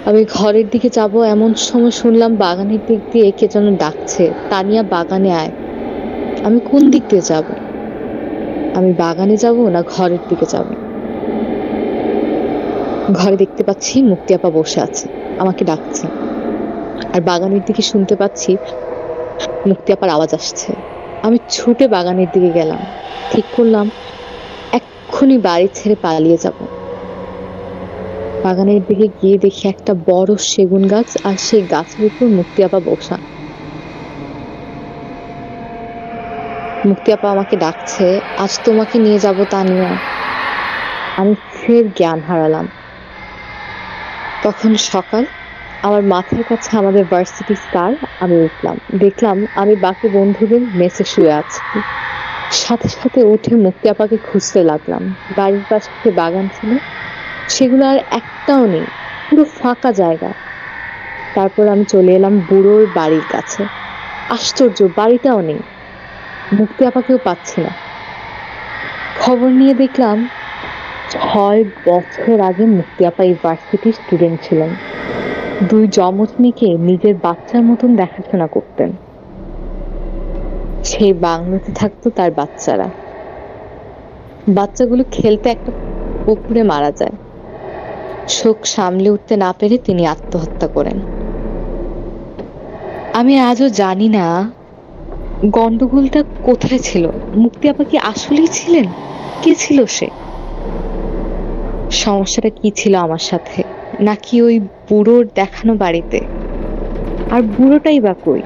আমি ঘরের দিকে যাব এমন সময় শুনলাম বাগানের দিক দিয়ে কে যেন ডাকছে, তানিয়া বাগানে আয়। আমি কোন দিক দিয়ে যাব? আমি বাগানে যাব না ঘরের দিকে যাব? ঘরে দেখতে পাচ্ছি মুক্তি আপা বসে আছে, আমাকে ডাকছে। আর বাগানের দিকে শুনতে পাচ্ছি মুক্তি আপার আওয়াজ আসছে। আমি ছুটে বাগানের দিকে গেলাম, ঠিক করলাম এক্ষুনি বাড়ি ছেড়ে পালিয়ে যাব। বাগানের দিকে গিয়ে দেখি একটা বড় সেগুন গাছ, আর সেই গাছের উপর মুক্তি আপা বসা। মুক্তি আপা আমাকে ডাকছে, আজ তোমাকে নিয়ে যাব তানিয়া। আমি ফের জ্ঞান হারালাম। তখন সকাল, আমার মাথার কাছে আমাদের ভার্সিটি স্কার। আমি উঠলাম, দেখলাম আমি বাকি বন্ধুদের মেসে শুয়ে আছি। সাথে সাথে উঠে মুক্তি আপাকে খুঁজতে লাগলাম। বাড়ির পাশে বাগান ছিল, সেগুলো আর একটাও নেই, পুরো ফাঁকা জায়গা। তারপর আমি চলে এলাম বুড়োর বাড়ির কাছে। আশ্চর্য, বাড়িটাও নেই, মুক্তি আপাকেও পাচ্ছি না। খবর নিয়ে দেখলাম 6 বছর আগে মুক্তি আপা এই ভার্সিটির স্টুডেন্ট ছিলেন। 2 যমজ মেয়েকে নিজের বাচ্চার মতন দেখাশোনা করতেন। সেই বাংলোতে থাকতো তার বাচ্চারা। বাচ্চাগুলো খেলতে একটা পুকুরে মারা যায়। শোক সামলে উঠতে না পেরে তিনি আত্মহত্যা করেন। আমি আজও জানি না গন্ডগোলটা কোথায় ছিল। মুক্তি আপা কি আসলেই ছিলেন? কে ছিল সে? সমস্যাটা কি ছিল আমার সাথে? নাকি ওই বুড়োর দেখানো বাড়িতে? আর বুড়োটাই বা কই?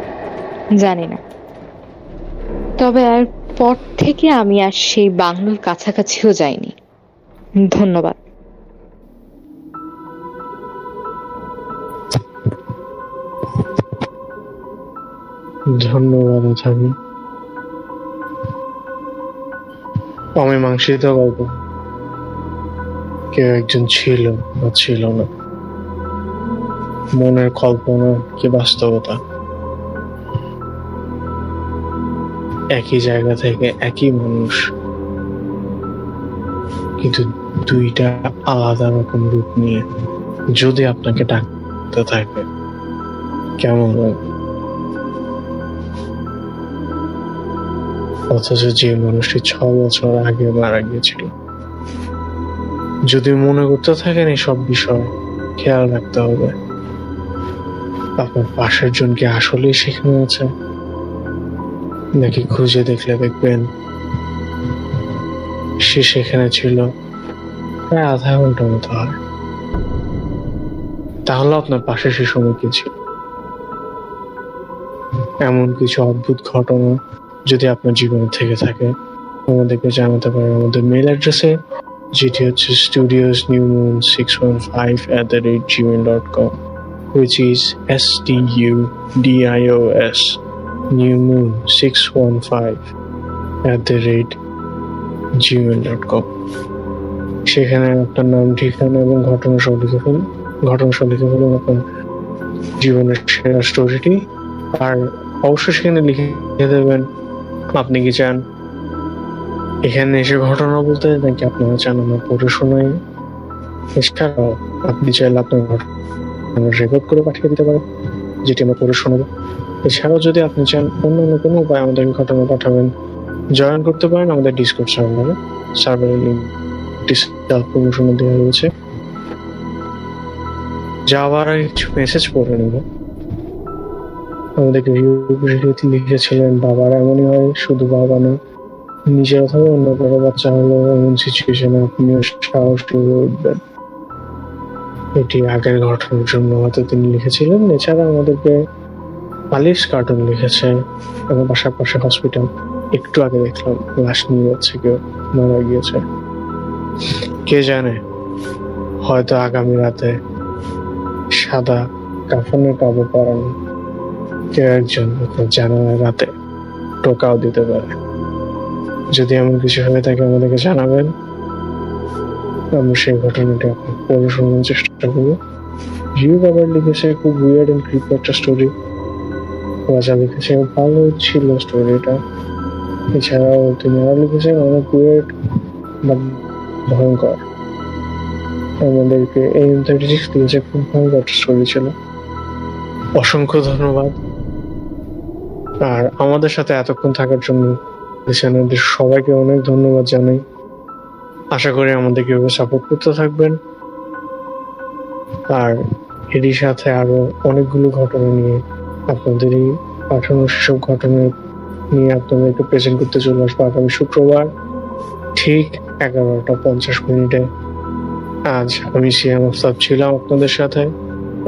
জানি না। তবে আর পর থেকে আমি আর সেই বাংলোর কাছাকাছিও যাইনি। ধন্যবাদ। ধন্যবাদ আথাবি। অমীমাংসিত গল্প। কেউ একজন ছিল বা ছিল না, মনের কল্পনা কি বাস্তবতা। একই জায়গা থেকে একই মানুষ, কিন্তু 2টা আলাদা রকম রূপ নিয়ে যদি আপনাকে ডাকতে থাকে কেমন হয়? অথচ যে মানুষটি 6 বছর আগে মারা গিয়েছিল। যদি মনে করতে থাকেন এই সব বিষয়, খেয়াল রাখতে হবে আপনার পাশের জন কি আসলেই সেখানে আছে, নাকি খুঁজে দেখলে দেখবেন সে সেখানে ছিল প্রায় আধা ঘন্টার মতো হয়। তাহলে আপনার পাশে সে সময় কি ছিল? এমন কিছু অদ্ভুত ঘটনা যদি আপনার জীবনে থেকে থাকে, আমাদেরকে জানাতে পারেন আমাদের মেল অ্যাড্রেসে, যেটি হচ্ছে studiosnewmoon615@gmail.com, which is STUDIOS newmoon615@gmail.com। সেখানে আপনার নাম, ঠিকানা এবং ঘটনা সহ লিখে ফেলুন। আপনার জীবনের সেরা স্টোরিটি। আর অবশ্যই সেখানে লিখে দেবেন আপনি কি চান এখানে এসে ঘটনা বলতে, নাকি আপনারা চান আমরা পড়ে শোনাই। এছাড়াও আপনি চাইলে আপনার ঘটনা রেকর্ড করে পাঠিয়ে দিতে পারেন, যেটি আমরা পড়ে শোনাবো। এছাড়াও যদি আপনি চান অন্যান্য কোনো উপায় আমাদেরকে ঘটনা পাঠাবেন, জয়েন করতে পারেন আমাদের ডিসকর্ড সার্ভারের লিঙ্ক প্রমোশনে দেওয়া রয়েছে। যাওয়ার আগে কিছু মেসেজ পড়ে নেব। আমাদেরকে লিখেছিলেন, বাবার এমনই হয়, শুধু বাবা না, নিজের অথবা অন্য কারো বাচ্চা হলো এমন সিচুয়েশনে আপনিও সাহসী হয়ে উঠবেন। এটি আগের ঘটনার জন্য হয়তো তিনি লিখেছিলেন। এছাড়া আমাদেরকে পালিশ কার্টুন লিখেছে, আমার বাসার পাশে হসপিটাল, একটু আগে দেখলাম লাশ নিয়ে যাচ্ছে, কেউ মারা গিয়েছে। কে জানে, হয়তো আগামী রাতে সাদা কাফনের কাপড় পরানো কেউ একজন আপনার জানালার রাতে টোকাও দিতে পারে। যদি এমন কিছু হয়ে থাকে আমাদেরকে জানাবেন, আমরা সেই ঘটনাটি আপনার পড়ে শোনার চেষ্টা করবো। জিও বাবার লিখেছে খুব উইয়ার্ড এন্ড ক্রিপি একটা স্টোরি। রাজা লিখেছে ভালো ছিল স্টোরিটা। এছাড়াও তিনি আরো লিখেছেন অনেক উইয়ার্ড বা ভয়ঙ্কর। আমাদেরকে AM36 লিখেছে খুব ভয়ঙ্কর একটা স্টোরি ছিল। অসংখ্য ধন্যবাদ। আর আমাদের সাথে এতক্ষণ থাকার জন্য লিসেনারদের সবাইকে অনেক ধন্যবাদ জানাই। আশা করি আমাদেরকে এভাবে সাপোর্ট করতে থাকবেন। আর এরই সাথে আরো অনেকগুলো ঘটনা নিয়ে আপনাদেরই পাঠানো সেসব ঘটনা নিয়ে আপনাদেরকে প্রেজেন্ট করতে চলে আসবো আগামী শুক্রবার ঠিক 11:50 আজ আমি সিয়াম আফতাব ছিলাম আপনাদের সাথে।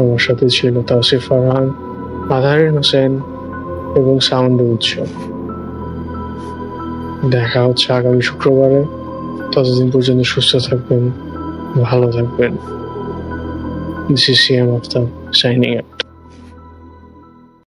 আমার সাথে ছিল তাওসিফ ফারহান, আধারিন হোসেন এবং সাউন্ড উৎস। দেখা হচ্ছে আগামী শুক্রবারে। ততদিন পর্যন্ত সুস্থ থাকবেন, ভালো থাকবেন। This is Siam Aftab signing out.